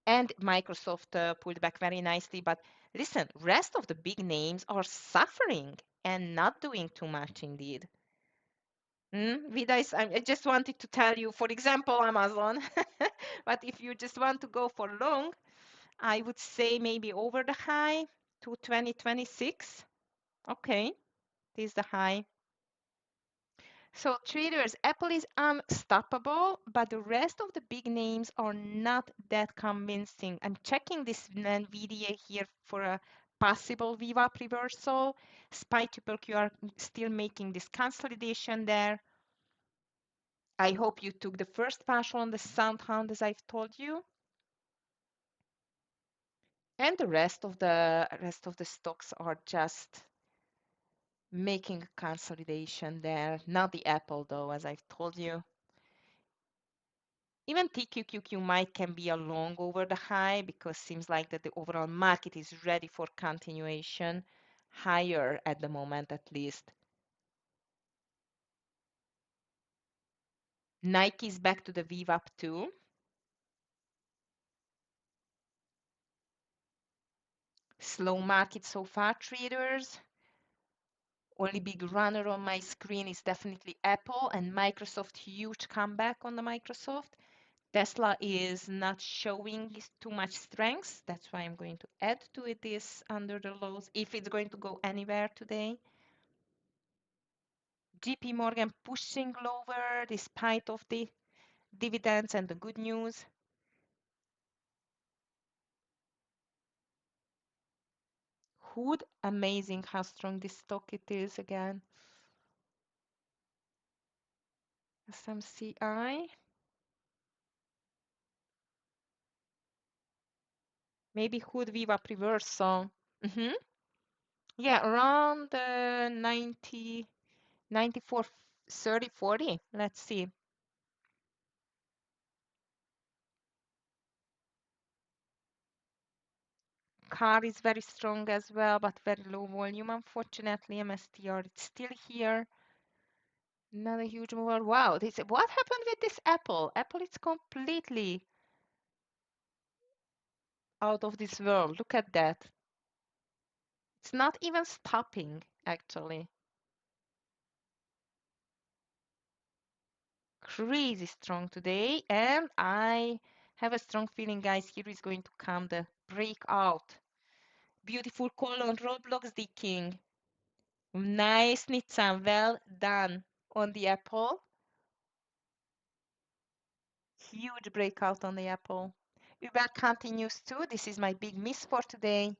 and Microsoft pulled back very nicely. But listen, rest of the big names are suffering and not doing too much indeed. Vida, I just wanted to tell you, for example, Amazon. But if you just want to go for long, I would say maybe over the high to 2026. Okay, this is the high. So traders, Apple is unstoppable, but the rest of the big names are not that convincing. I'm checking this NVIDIA here for a possible VWAP reversal. SPY triple Q are still making this consolidation there. I hope you took the first partial on the SoundHound as I've told you. And the rest of the stocks are just making a consolidation there. Not the Apple though, as I've told you. Even TQQQ might can be a long over the high because seems like that the overall market is ready for continuation higher at the moment at least. Nike is back to the VWAP too. Slow market so far, traders. Only big runner on my screen is definitely Apple and Microsoft. Huge comeback on the Microsoft. Tesla is not showing too much strength. That's why I'm going to add to it this under the lows if it's going to go anywhere today. JP Morgan pushing lower despite of the dividends and the good news. Hood, amazing how strong this stock it is again. SMCI. Maybe Hood VWAP reversal. Yeah, around 90, 94, 30, 40. Let's see. Car is very strong as well, but very low volume. Unfortunately, MSTR it's still here. Not a huge mover. Wow, what happened with this Apple? Apple is completely out of this world. Look at that. It's not even stopping, actually. Crazy strong today. And I have a strong feeling, guys, here is going to come the breakout. Beautiful call on Roblox, the king. Nice, Nitsan. Well done on the Apple. Huge breakout on the Apple. Uber continues too. This is my big miss for today.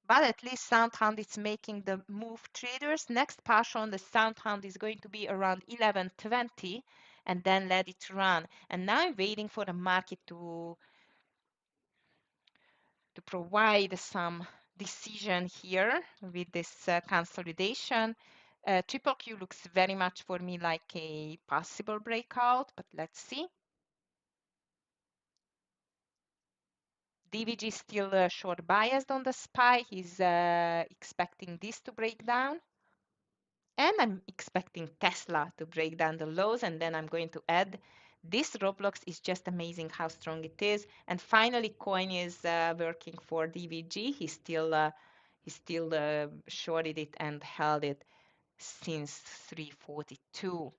But at least SoundHound is making the move, traders. Next partial on the SoundHound is going to be around 11:20 and then let it run. And now I'm waiting for the market to provide some decision here with this consolidation. Triple Q looks very much for me like a possible breakout, but let's see. DVG still short biased on the SPY. He's expecting this to break down. And I'm expecting Tesla to break down the lows. And then I'm going to add this Roblox is just amazing how strong it is. And finally, coin is working for DVG. He still shorted it and held it. since 342.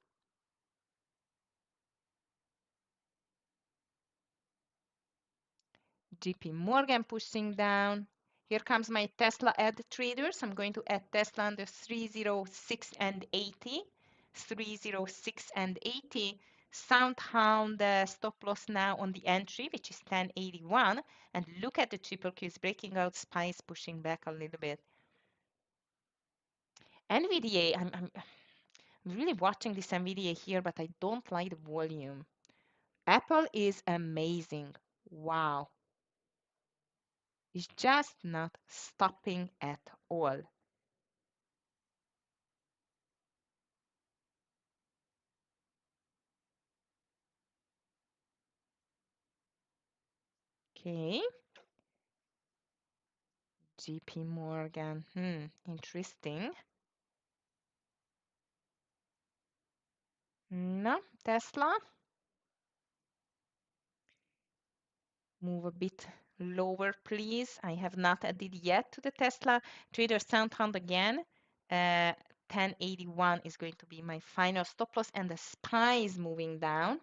JP Morgan pushing down. Here comes my Tesla add traders. I'm going to add Tesla under 306 and 80. 306 and 80. Soundhound stop loss now on the entry, which is 1081. And look at the triple Qs breaking out, spice pushing back a little bit. NVDA, I'm really watching this NVDA here, but I don't like the volume. Apple is amazing. Wow. It's just not stopping at all. Okay. JP Morgan. Interesting. No, Tesla. Move a bit lower, please. I have not added yet to the Tesla. Trader Soundhound again. 1081 is going to be my final stop loss, and the SPY is moving down.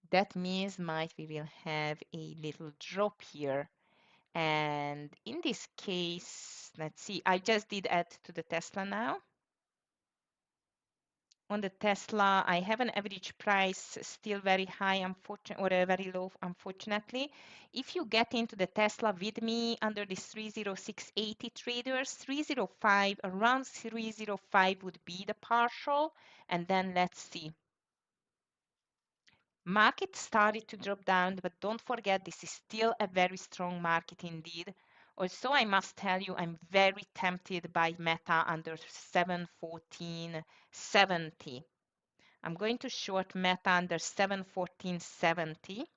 That means we will have a little drop here. And in this case, let's see, I just did add to the Tesla now. On the Tesla, I have an average price still very high, unfortunately, or very low, unfortunately. If you get into the Tesla with me under this 30680 traders, 305, around 305 would be the partial. And then let's see. Market started to drop down, but don't forget this is still a very strong market indeed. Also, I must tell you, I'm very tempted by Meta under 714.70. I'm going to short Meta under 714.70.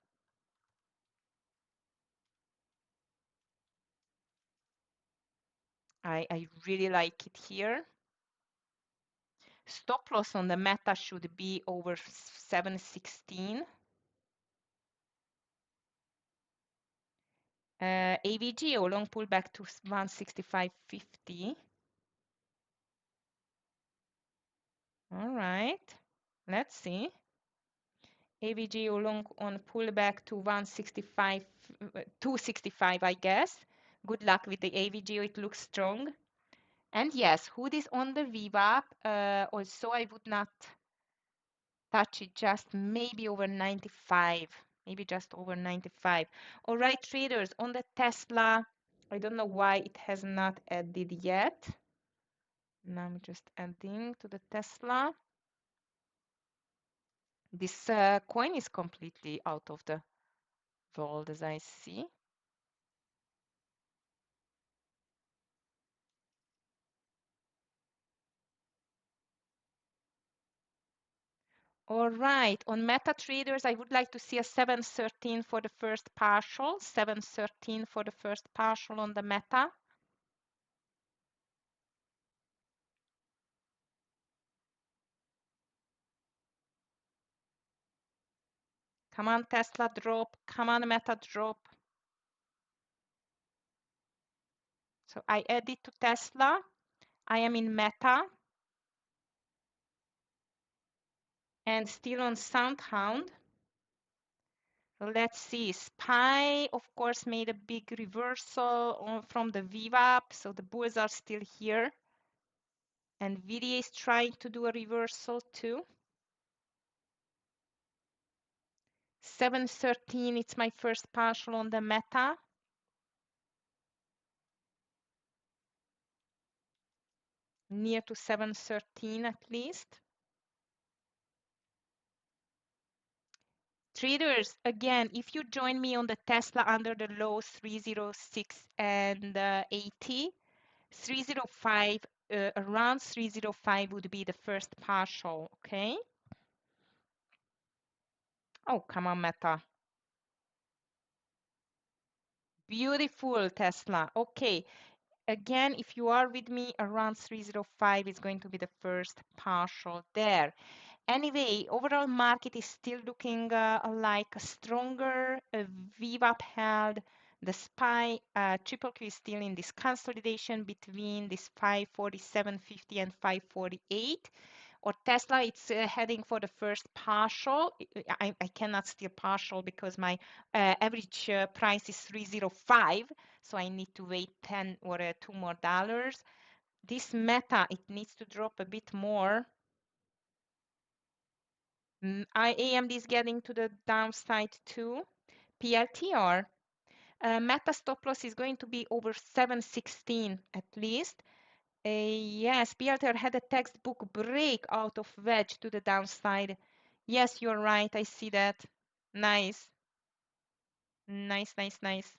I really like it here. Stop loss on the Meta should be over 716. AVGO long pullback to 165.50. All right, let's see. AVGO long on pullback to 165, 265, I guess. Good luck with the AVGO, it looks strong. And yes, hood is on the VWAP. Also, I would not touch it, just maybe over 95, maybe just over 95. All right, traders, on the Tesla, I don't know why it has not added yet. Now I'm just adding to the Tesla. This coin is completely out of the world, as I see. All right, on Meta traders, I would like to see a 713 for the first partial, 713 for the first partial on the Meta. Come on, Tesla drop. Come on, Meta drop. So I added to Tesla. I am in Meta. And still on Soundhound. Let's see. SPY, of course, made a big reversal from the VWAP. So the bulls are still here. And VDA is trying to do a reversal too. 713, it's my first partial on the Meta. Near to 713 at least. Traders, again, if you join me on the Tesla under the low 306 and 80, 305, around 305 would be the first partial, okay? Oh, come on, Meta. Beautiful, Tesla. Okay, again, if you are with me, around 305 is going to be the first partial there. Anyway, overall market is still looking like a stronger VWAP held. The SPY triple Q is still in this consolidation between this 547.50 and 548. Or Tesla, it's heading for the first partial. I cannot steal partial because my average price is 305, so I need to wait 10 or $2 more. This Meta, it needs to drop a bit more. AMD is getting to the downside too. PLTR, Meta stop loss is going to be over 716 at least. Yes, PLTR had a textbook break out of wedge to the downside. Yes, you're right. I see that. Nice. Nice, nice, nice.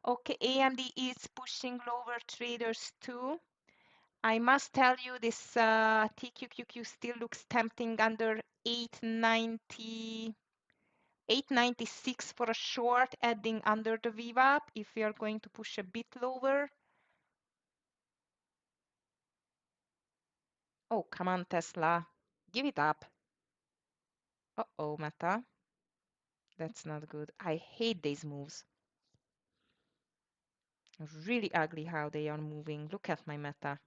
Okay, AMD is pushing lower traders too. I must tell you this TQQQ still looks tempting under 890. 896 for a short, adding under the VWAP if we are going to push a bit lower. Oh, come on, Tesla. Give it up. Uh-oh, Meta. That's not good. I hate these moves. Really ugly how they are moving. Look at my Meta.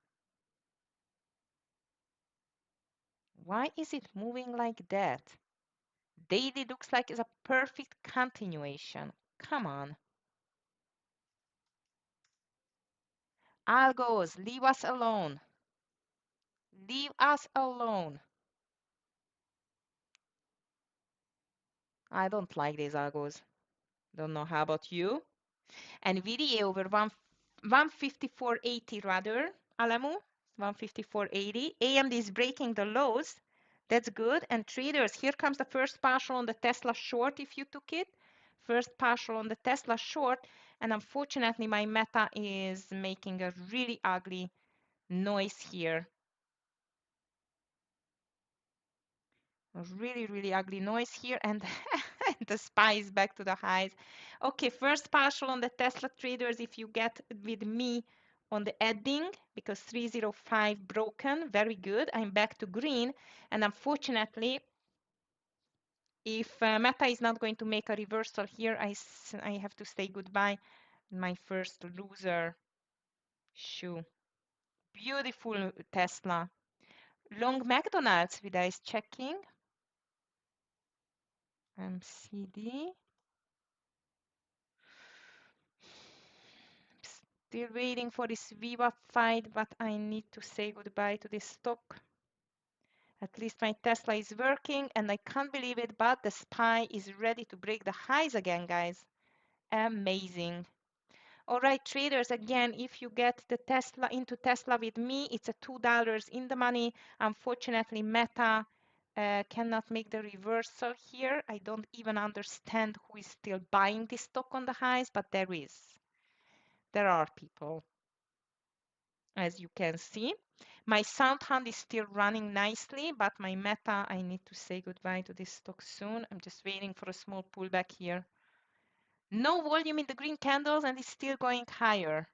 Why is it moving like that? Daily looks like it's a perfect continuation. Come on. Algos, leave us alone. Leave us alone. I don't like these algos. Don't know how about you. NVIDIA over 154.80 rather, Alamu, 154.80. AMD is breaking the lows. That's good. And traders, here comes the first partial on the Tesla short if you took it. First partial on the Tesla short. And unfortunately, my Meta is making a really ugly noise here. A really, really ugly noise here. And the SPY is back to the highs. Okay, first partial on the Tesla traders if you get with me on the adding because 305 broken. Very good. I'm back to green. And unfortunately, if Meta is not going to make a reversal here, I have to say goodbye. My first loser. Shoo. Beautiful Tesla. Long McDonald's, Vida is checking. MCD. Still waiting for this VWAP fight, but I need to say goodbye to this stock. At least my Tesla is working, and I can't believe it, but the SPY is ready to break the highs again, guys. Amazing. All right, traders, again, if you get the Tesla into Tesla with me, it's a $2 in the money. Unfortunately, Meta cannot make the reversal here. I don't even understand who is still buying this stock on the highs, but there is. There are people. As you can see, my SoundHound is still running nicely, but my Meta, I need to say goodbye to this stock soon. I'm just waiting for a small pullback here. No volume in the green candles and it's still going higher.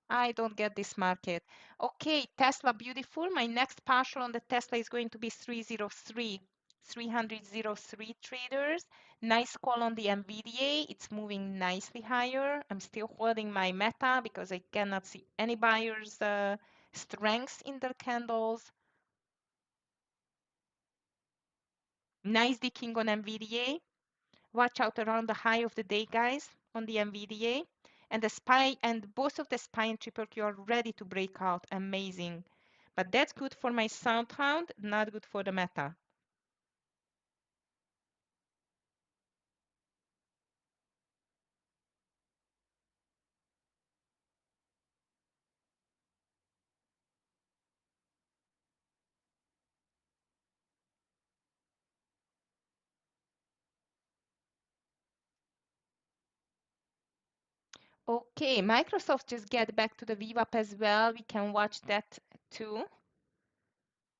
I don't get this market. Okay, Tesla, beautiful. My next partial on the Tesla is going to be 303. 303 traders. Nice call on the NVDA. It's moving nicely higher. I'm still holding my Meta because I cannot see any buyers' strengths in the candles. Nice decking on NVDA. Watch out around the high of the day, guys, on the NVDA. And the SPY and both of the SPY and triple Q are ready to break out. Amazing. But that's good for my SoundHound, not good for the Meta. Okay, Microsoft just get back to the VWAP as well. We can watch that too.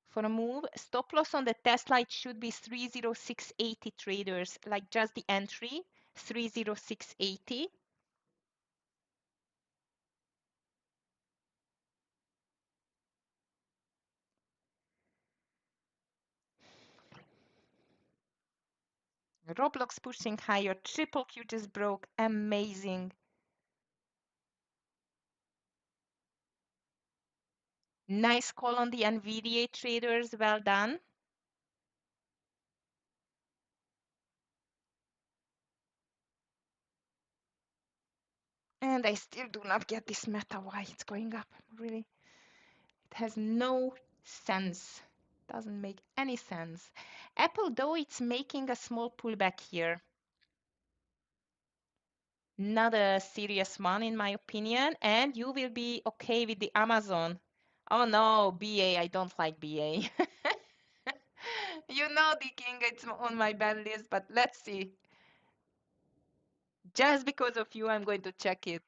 For a move, stop loss on the Tesla, it should be 30680 traders, like just the entry, 30680. Roblox pushing higher. Triple Q just broke. Amazing. Nice call on the NVDA traders. Well done. And I still do not get this meta, why it's going up. Really, it has no sense. Doesn't make any sense. Apple, though, it's making a small pullback here. Not a serious one, in my opinion. And you will be okay with the Amazon. Oh no, BA, I don't like BA. You know, the king, it's on my bad list, but let's see. Just because of you, I'm going to check it.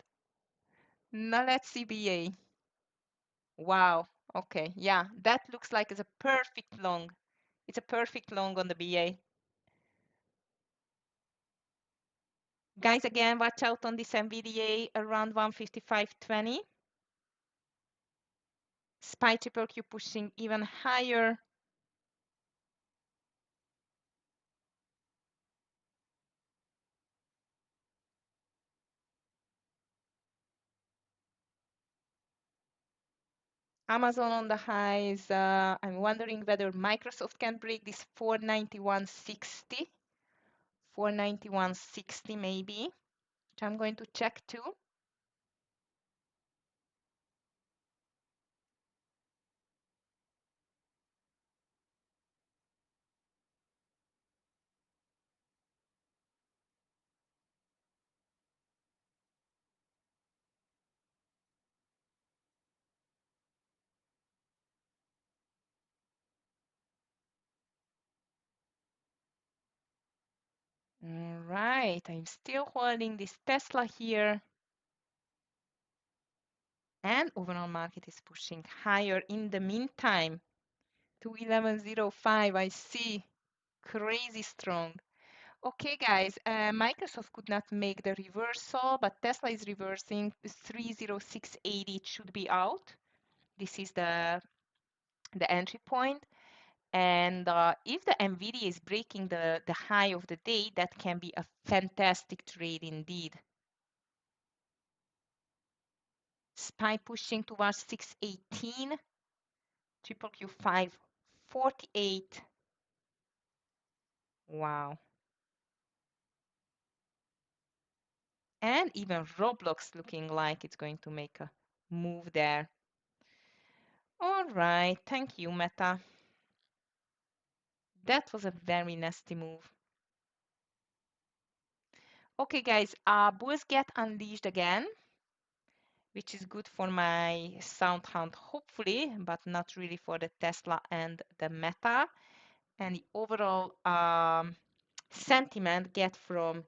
Now let's see BA. Wow. Okay. Yeah, that looks like it's a perfect long. It's a perfect long on the BA. Guys, again, watch out on this NVDA around 155.20. SPY triple Q pushing even higher. Amazon on the highs. I'm wondering whether Microsoft can break this 491.60. 491.60 maybe, which I'm going to check too. All right, I'm still holding this Tesla here. And overall market is pushing higher in the meantime. To 11.05, I see. Crazy strong. Okay, guys, Microsoft could not make the reversal, but Tesla is reversing. 306.80, it should be out. This is the entry point. And if the NVIDIA is breaking the high of the day, that can be a fantastic trade indeed. SPY pushing towards 618, triple Q 548. Wow. And even Roblox looking like it's going to make a move there. All right, thank you, Meta. That was a very nasty move. Okay, guys, bulls get unleashed again, which is good for my sound hunt, hopefully, but not really for the Tesla and the Meta. And the overall sentiment get from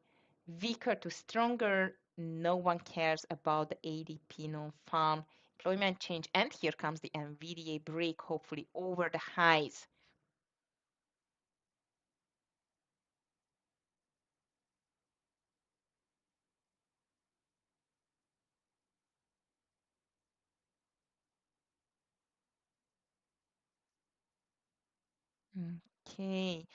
weaker to stronger. No one cares about the ADP non-farm employment change. And here comes the NVDA break, hopefully over the highs. Okay.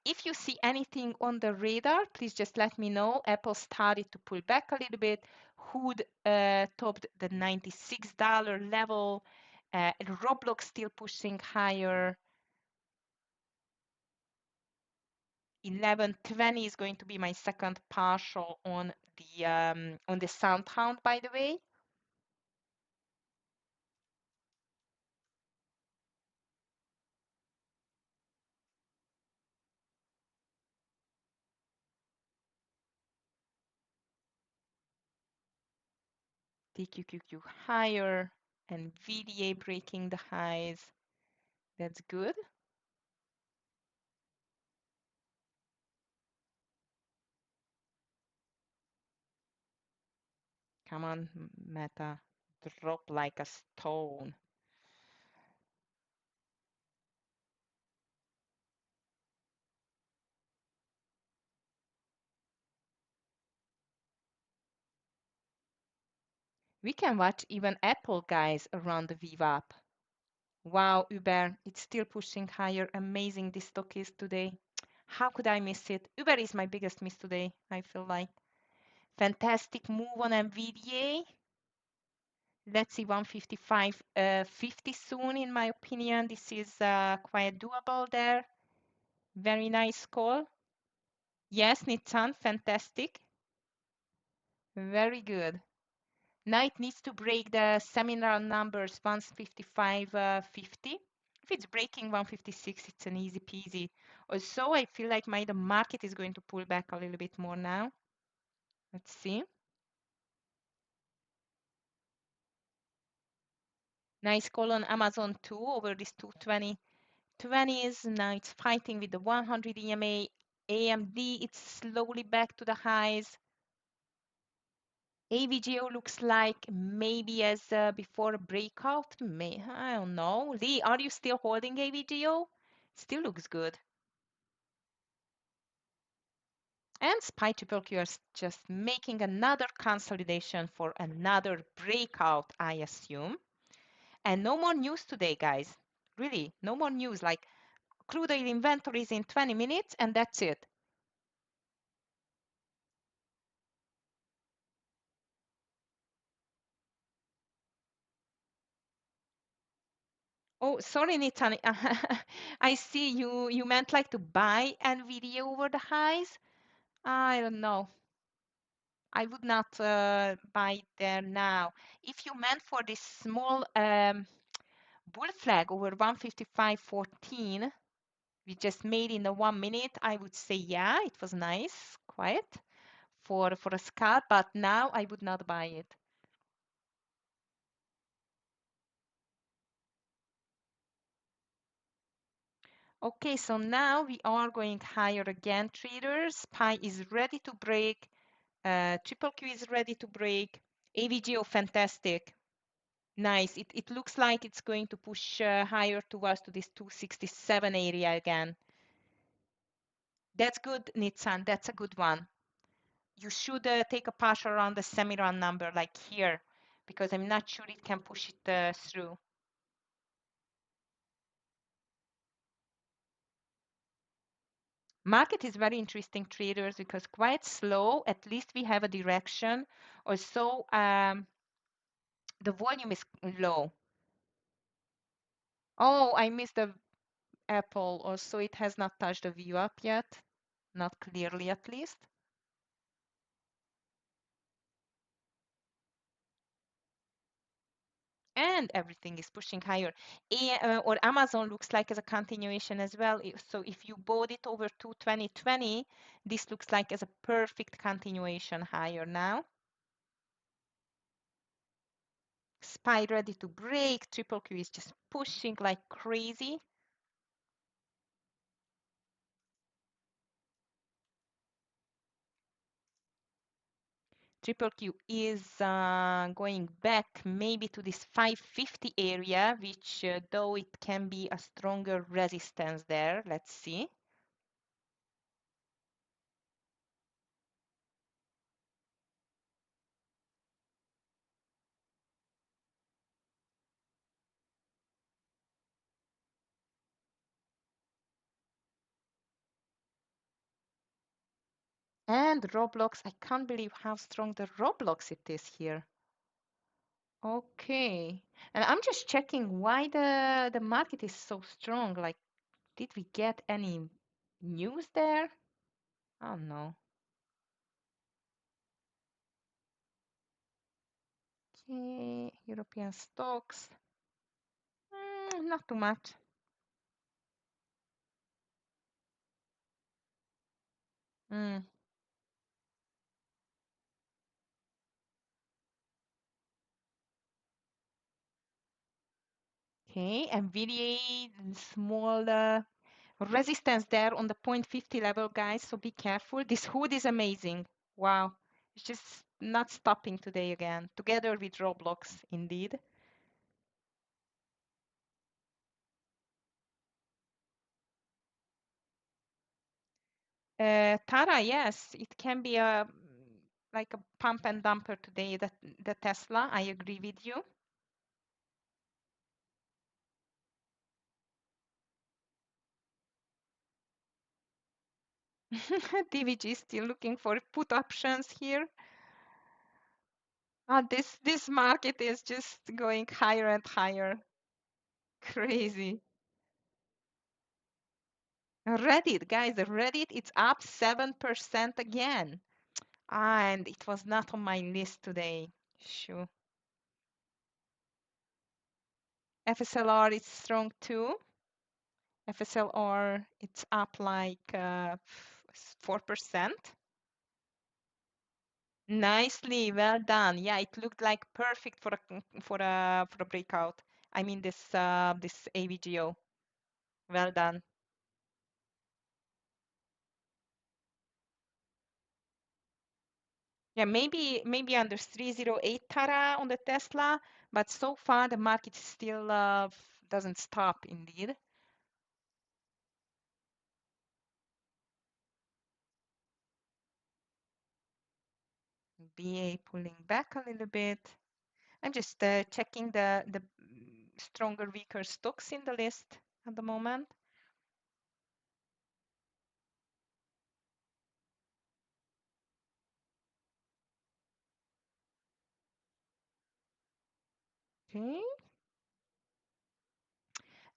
If you see anything on the radar, please just let me know. Apple started to pull back a little bit. Hood topped the $96 level. Roblox still pushing higher. 11:20 is going to be my second partial on the sound hound, by the way. TQQQ higher and VDA breaking the highs. That's good. Come on, Meta, drop like a stone. We can watch even Apple, guys, around the VWAP. Wow, Uber, it's still pushing higher. Amazing this stock is today. How could I miss it? Uber is my biggest miss today, I feel like. Fantastic move on NVDA. Let's see 155.50 soon, in my opinion. This is quite doable there. Very nice call. Yes, Nitsan, fantastic. Very good. Now it needs to break the seminar numbers 155.50. If it's breaking 156, it's an easy peasy. Also, I feel like the market is going to pull back a little bit more now. Let's see. Nice call on Amazon too over this 220.20s. Now it's fighting with the 100 EMA. AMD, it's slowly back to the highs. AVGO looks like maybe as before a breakout. I don't know. Lee, are you still holding AVGO? Still looks good. And SPY triple Q is just making another consolidation for another breakout, I assume. And no more news today, guys. Really, no more news. Like crude oil inventories in 20 minutes, and that's it. Oh, sorry, Nitan. I see you meant like to buy NVIDIA over the highs. I don't know. I would not buy there now. If you meant for this small bull flag over 155.14, we just made in the 1 minute, I would say, yeah, it was nice, quiet for a scalp, but now I would not buy it. Okay, so now we are going higher again, traders. SPY is ready to break. Triple Q is ready to break. AVGO, fantastic. Nice. It looks like it's going to push higher towards to this 267 area again. That's good, Nitsan. That's a good one. You should take a partial around the semi-run number like here, because I'm not sure it can push it through. Market is very interesting, traders, because quite slow. At least we have a direction. Also, the volume is low. Oh, I missed the Apple. Also, it has not touched the view up yet. Not clearly, at least. And everything is pushing higher. Or Amazon looks like as a continuation as well. So if you bought it over 220.20, this looks like as a perfect continuation higher now. SPY ready to break. Triple Q is just pushing like crazy. Triple Q is going back maybe to this 550 area, which though it can be a stronger resistance there. Let's see. And Roblox, I can't believe how strong the Roblox it is here. Okay. And I'm just checking why the market is so strong. Like, did we get any news there? I don't know. Okay, European stocks. Not too much. Mm. Okay, NVDA, small resistance there on the 0.50 level, guys. So be careful. This hood is amazing. Wow. It's just not stopping today again, together with Roblox, indeed. Tara, yes, it can be a like a pump and dumper today, the Tesla. I agree with you. DVG is still looking for put options here. This market is just going higher and higher. Crazy. Reddit, guys, Reddit, it's up 7% again. And it was not on my list today. Sure. FSLR is strong too. FSLR, it's up like 4%. Nicely, well done. Yeah, it looked like perfect for a breakout. I mean this AVGO. Well done. Yeah, maybe under 308 Tara on the Tesla, but so far the market still doesn't stop indeed. BA pulling back a little bit. I'm just checking the stronger, weaker stocks in the list at the moment. Okay.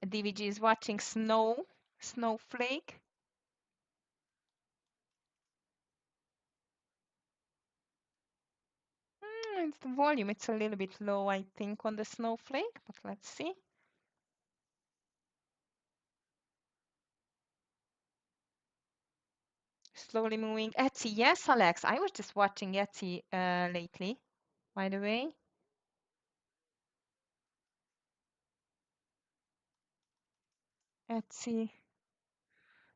DVG is watching snowflake. It's the volume. It's a little bit low, I think, on the snowflake, but let's see. Slowly moving. Etsy, yes, Alex. I was just watching Etsy lately, by the way. Etsy.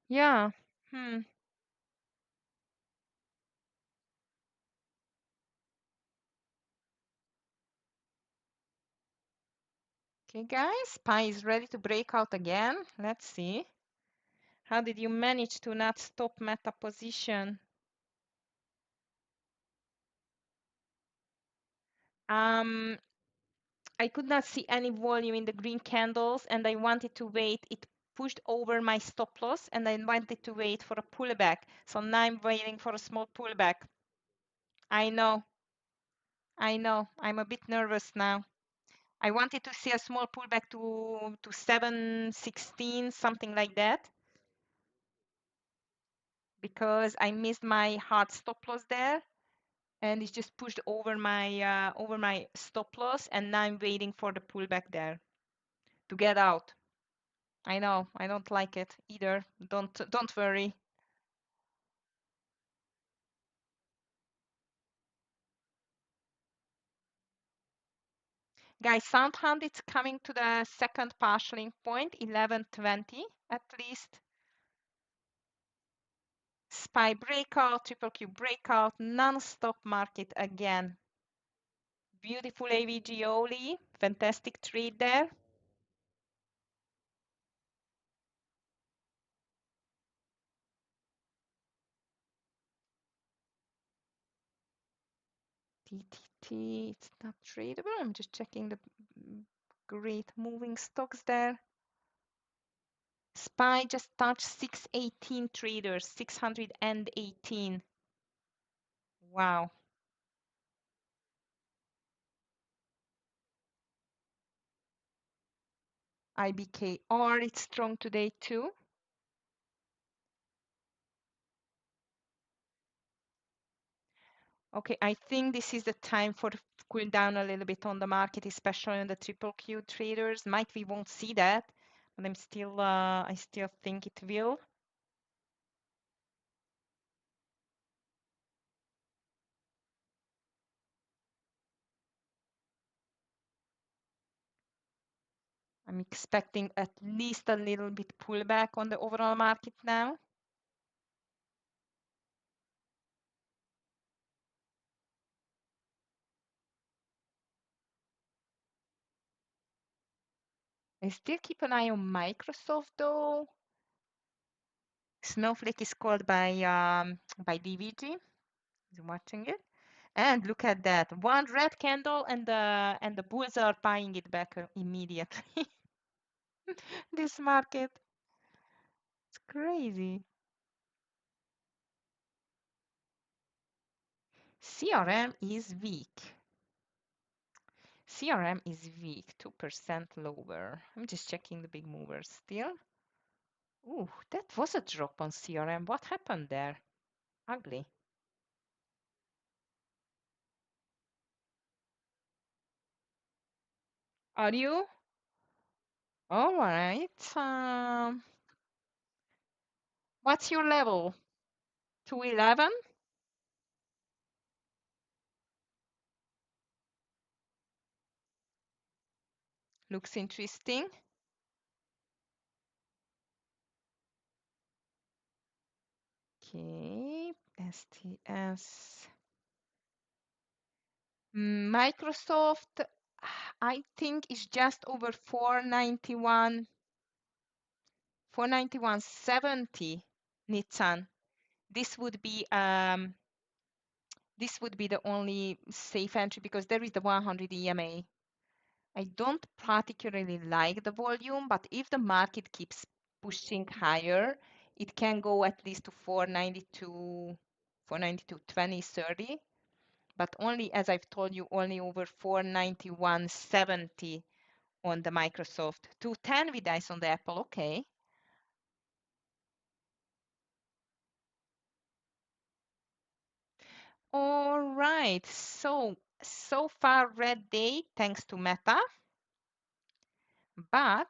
Yeah. Hmm. Okay, guys. SPY is ready to break out again. Let's see. How did you manage to not stop meta position? Um, I could not see any volume in the green candles and I wanted to wait. It pushed over my stop loss and I wanted to wait for a pullback. So now I'm waiting for a small pullback. I know. I'm a bit nervous now. I wanted to see a small pullback to 716, something like that, because I missed my hard stop loss there and it's just pushed over my stop loss and now I'm waiting for the pullback there to get out. I know, I don't like it either. Don't worry. Guys, Soundhound it's coming to the second partialing point, 1120 at least. SPY breakout, triple Q breakout, non-stop market again. Beautiful AVG Oli, fantastic trade there. TTT, it's not tradable. I'm just checking the great moving stocks there. SPY just touched 618 traders, 618. Wow. IBKR, it's strong today too. Okay, I think this is the time for cool down a little bit on the market, especially on the triple Q traders. Might we won't see that, but I still think it will. I'm expecting at least a little bit pullback on the overall market now. I still keep an eye on Microsoft though. Snowflake is called by DVG. He's watching it. And look at that. One red candle and the bulls are buying it back immediately. This market, it's crazy. CRM is weak. CRM is weak, 2% lower. I'm just checking the big movers still. Ooh, that was a drop on CRM. What happened there? Ugly. Are you? All right. What's your level? 211? Looks interesting. Okay, STS. Microsoft, I think, is just over 491, 491.70. Nitsan. This would be the only safe entry because there is the 100 EMA. I don't particularly like the volume, but if the market keeps pushing higher, it can go at least to 492, 492, 20, 30. But only, as I've told you, only over 491.70 on the Microsoft. 210 with ice on the Apple, okay. All right, so far red day thanks to Meta, but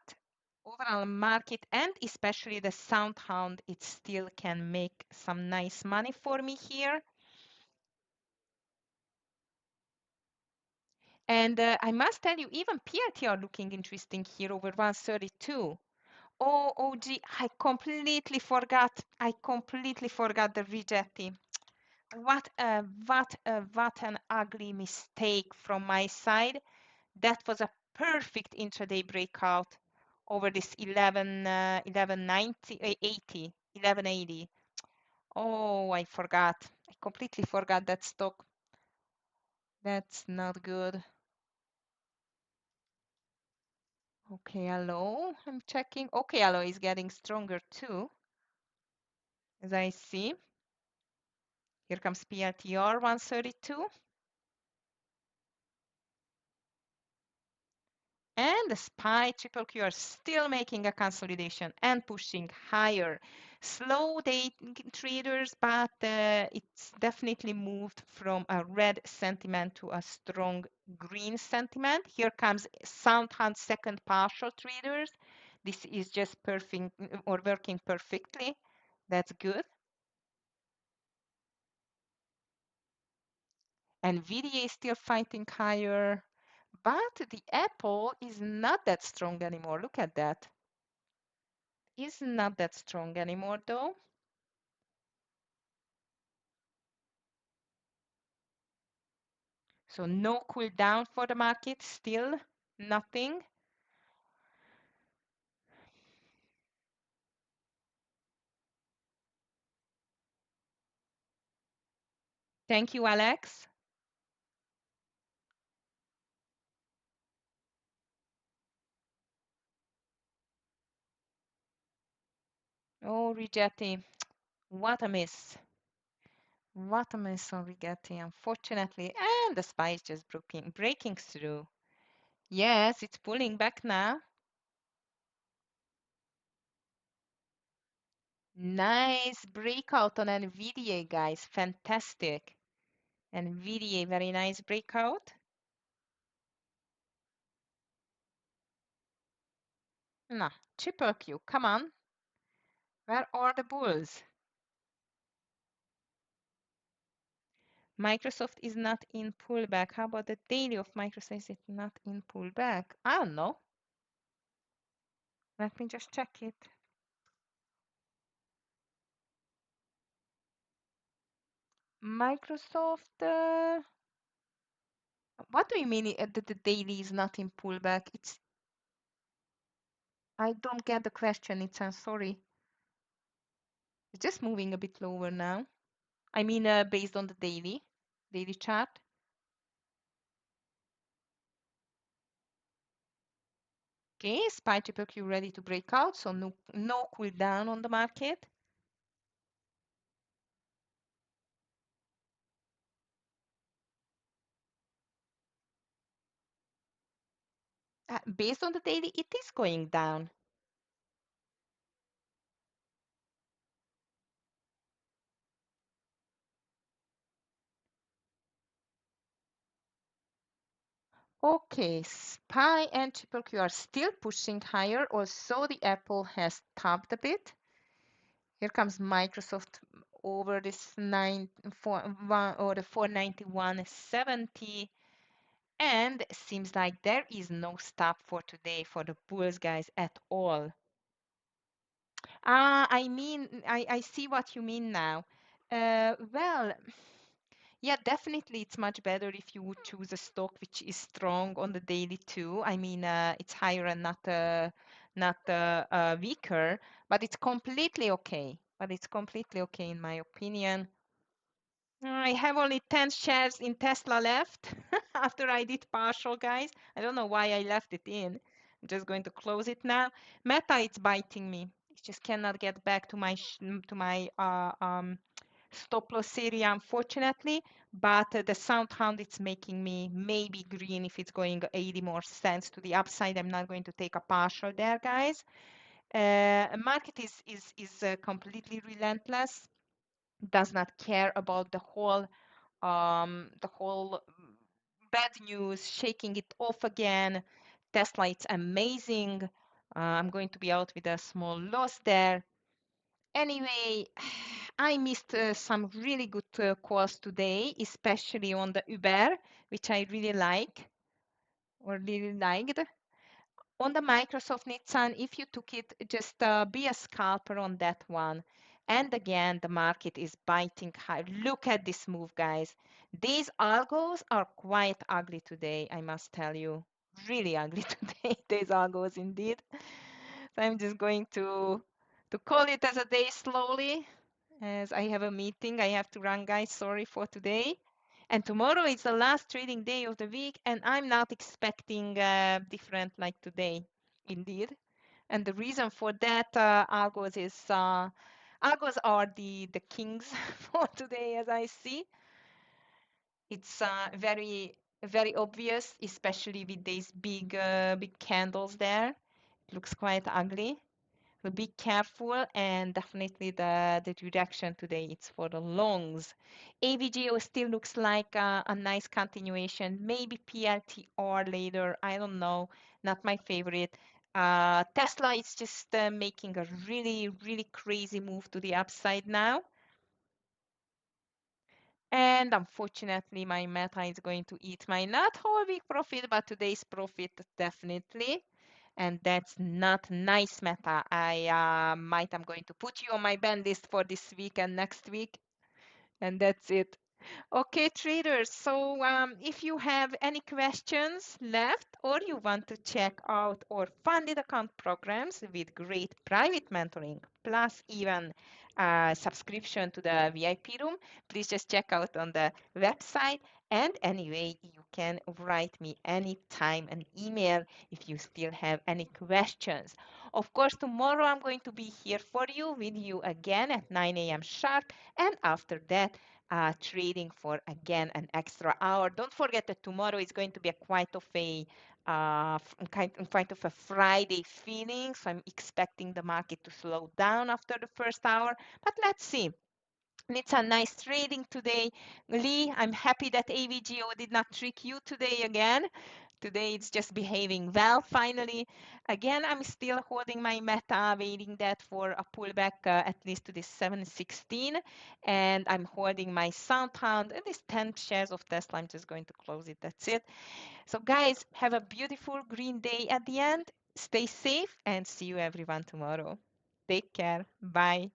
overall market and especially the SoundHound, it still can make some nice money for me here. And I must tell you, even PRT are looking interesting here over 132. Oh, OG, I completely forgot. The Rigetti. What an ugly mistake from my side. That was a perfect intraday breakout over this 1190, 80, 1180. Oh, I forgot. I completely forgot that stock. That's not good. Okay, hello. I'm checking. Okay, hello is getting stronger too, as I see. Here comes PRTR 132. And the SPY triple Q are still making a consolidation and pushing higher. Slow day traders, but it's definitely moved from a red sentiment to a strong green sentiment. Here comes SoundHound second partial traders. This is just perfect or working perfectly. That's good. NVIDIA is still fighting higher, but the Apple is not that strong anymore. Look at that. Is not that strong anymore though. So no cool down for the market, still nothing. Thank you, Alex. Oh, Rigetti, what a miss. What a miss on Rigetti, unfortunately. And the SPY is just breaking through. Yes, it's pulling back now. Nice breakout on NVIDIA, guys. Fantastic. NVIDIA, very nice breakout. No, triple Q, come on. Where are the bulls? Microsoft is not in pullback. How about the daily of Microsoft? Is it not in pullback? I don't know. Let me just check it. Microsoft, what do you mean that the daily is not in pullback? I don't get the question. I'm sorry. It's just moving a bit lower now. I mean, based on the daily chart. Okay, SPY triple Q ready to break out, so no cool down on the market. based on the daily, it is going down. Okay, SPY and Triple Q are still pushing higher. Also, the Apple has topped a bit. Here comes Microsoft over this 491.70, and seems like there is no stop for today for the bulls, guys, at all. I mean, I see what you mean now. Well, yeah, definitely it's much better if you would choose a stock which is strong on the daily too. I mean, it's higher and not weaker, but it's completely okay. But it's completely okay in my opinion. I have only 10 shares in Tesla left after I did partial, guys. I don't know why I left it in. I'm just going to close it now. Meta, it's biting me. It just cannot get back to my stop loss area, unfortunately. But the Soundhound, it's making me maybe green if it's going 80 more cents to the upside. I'm not going to take a partial there, guys. Market is completely relentless. Does not care about the whole bad news, shaking it off again. Tesla, it's amazing. I'm going to be out with a small loss there. Anyway, I missed some really good calls today, especially on the Uber, which I really like or really liked. On the Microsoft Nissan, if you took it, just be a scalper on that one. And again, the market is biting high. Look at this move, guys. These algos are quite ugly today, I must tell you. Really ugly today, these algos indeed. So I'm just going to call it as a day slowly, as I have a meeting I have to run, guys. Sorry for today. And tomorrow is the last trading day of the week, and I'm not expecting different like today, indeed. And the reason for that, algos are the kings for today, as I see. It's very obvious, especially with these big candles there. It looks quite ugly. So be careful, and definitely the direction today it's for the longs. AVGO still looks like a nice continuation. Maybe PLTR later. I don't know. Not my favorite. Tesla is just making a really crazy move to the upside now. And unfortunately, my Meta is going to eat my not whole week profit, but today's profit definitely. And that's not nice, Meta. I'm going to put you on my ban list for this week and next week. And that's it. Okay, traders. So if you have any questions left or you want to check out our funded account programs with great private mentoring, plus even subscription to the VIP room, please just check out on the website. And anyway, you can write me anytime an email if you still have any questions. Of course, tomorrow I'm going to be here for you with you again at 9 a.m. sharp. And after that, trading for again an extra hour. Don't forget that tomorrow is going to be a quite of a Friday feeling. So I'm expecting the market to slow down after the first hour. But let's see. And it's a nice trading today. Lee, I'm happy that AVGO did not trick you today again. Today it's just behaving well finally. Again, I'm still holding my Meta, waiting that for a pullback at least to this 716. And I'm holding my Soundhound and this 10 shares of Tesla. I'm just going to close it. That's it. So guys, have a beautiful green day at the end. Stay safe and see you everyone tomorrow. Take care. Bye.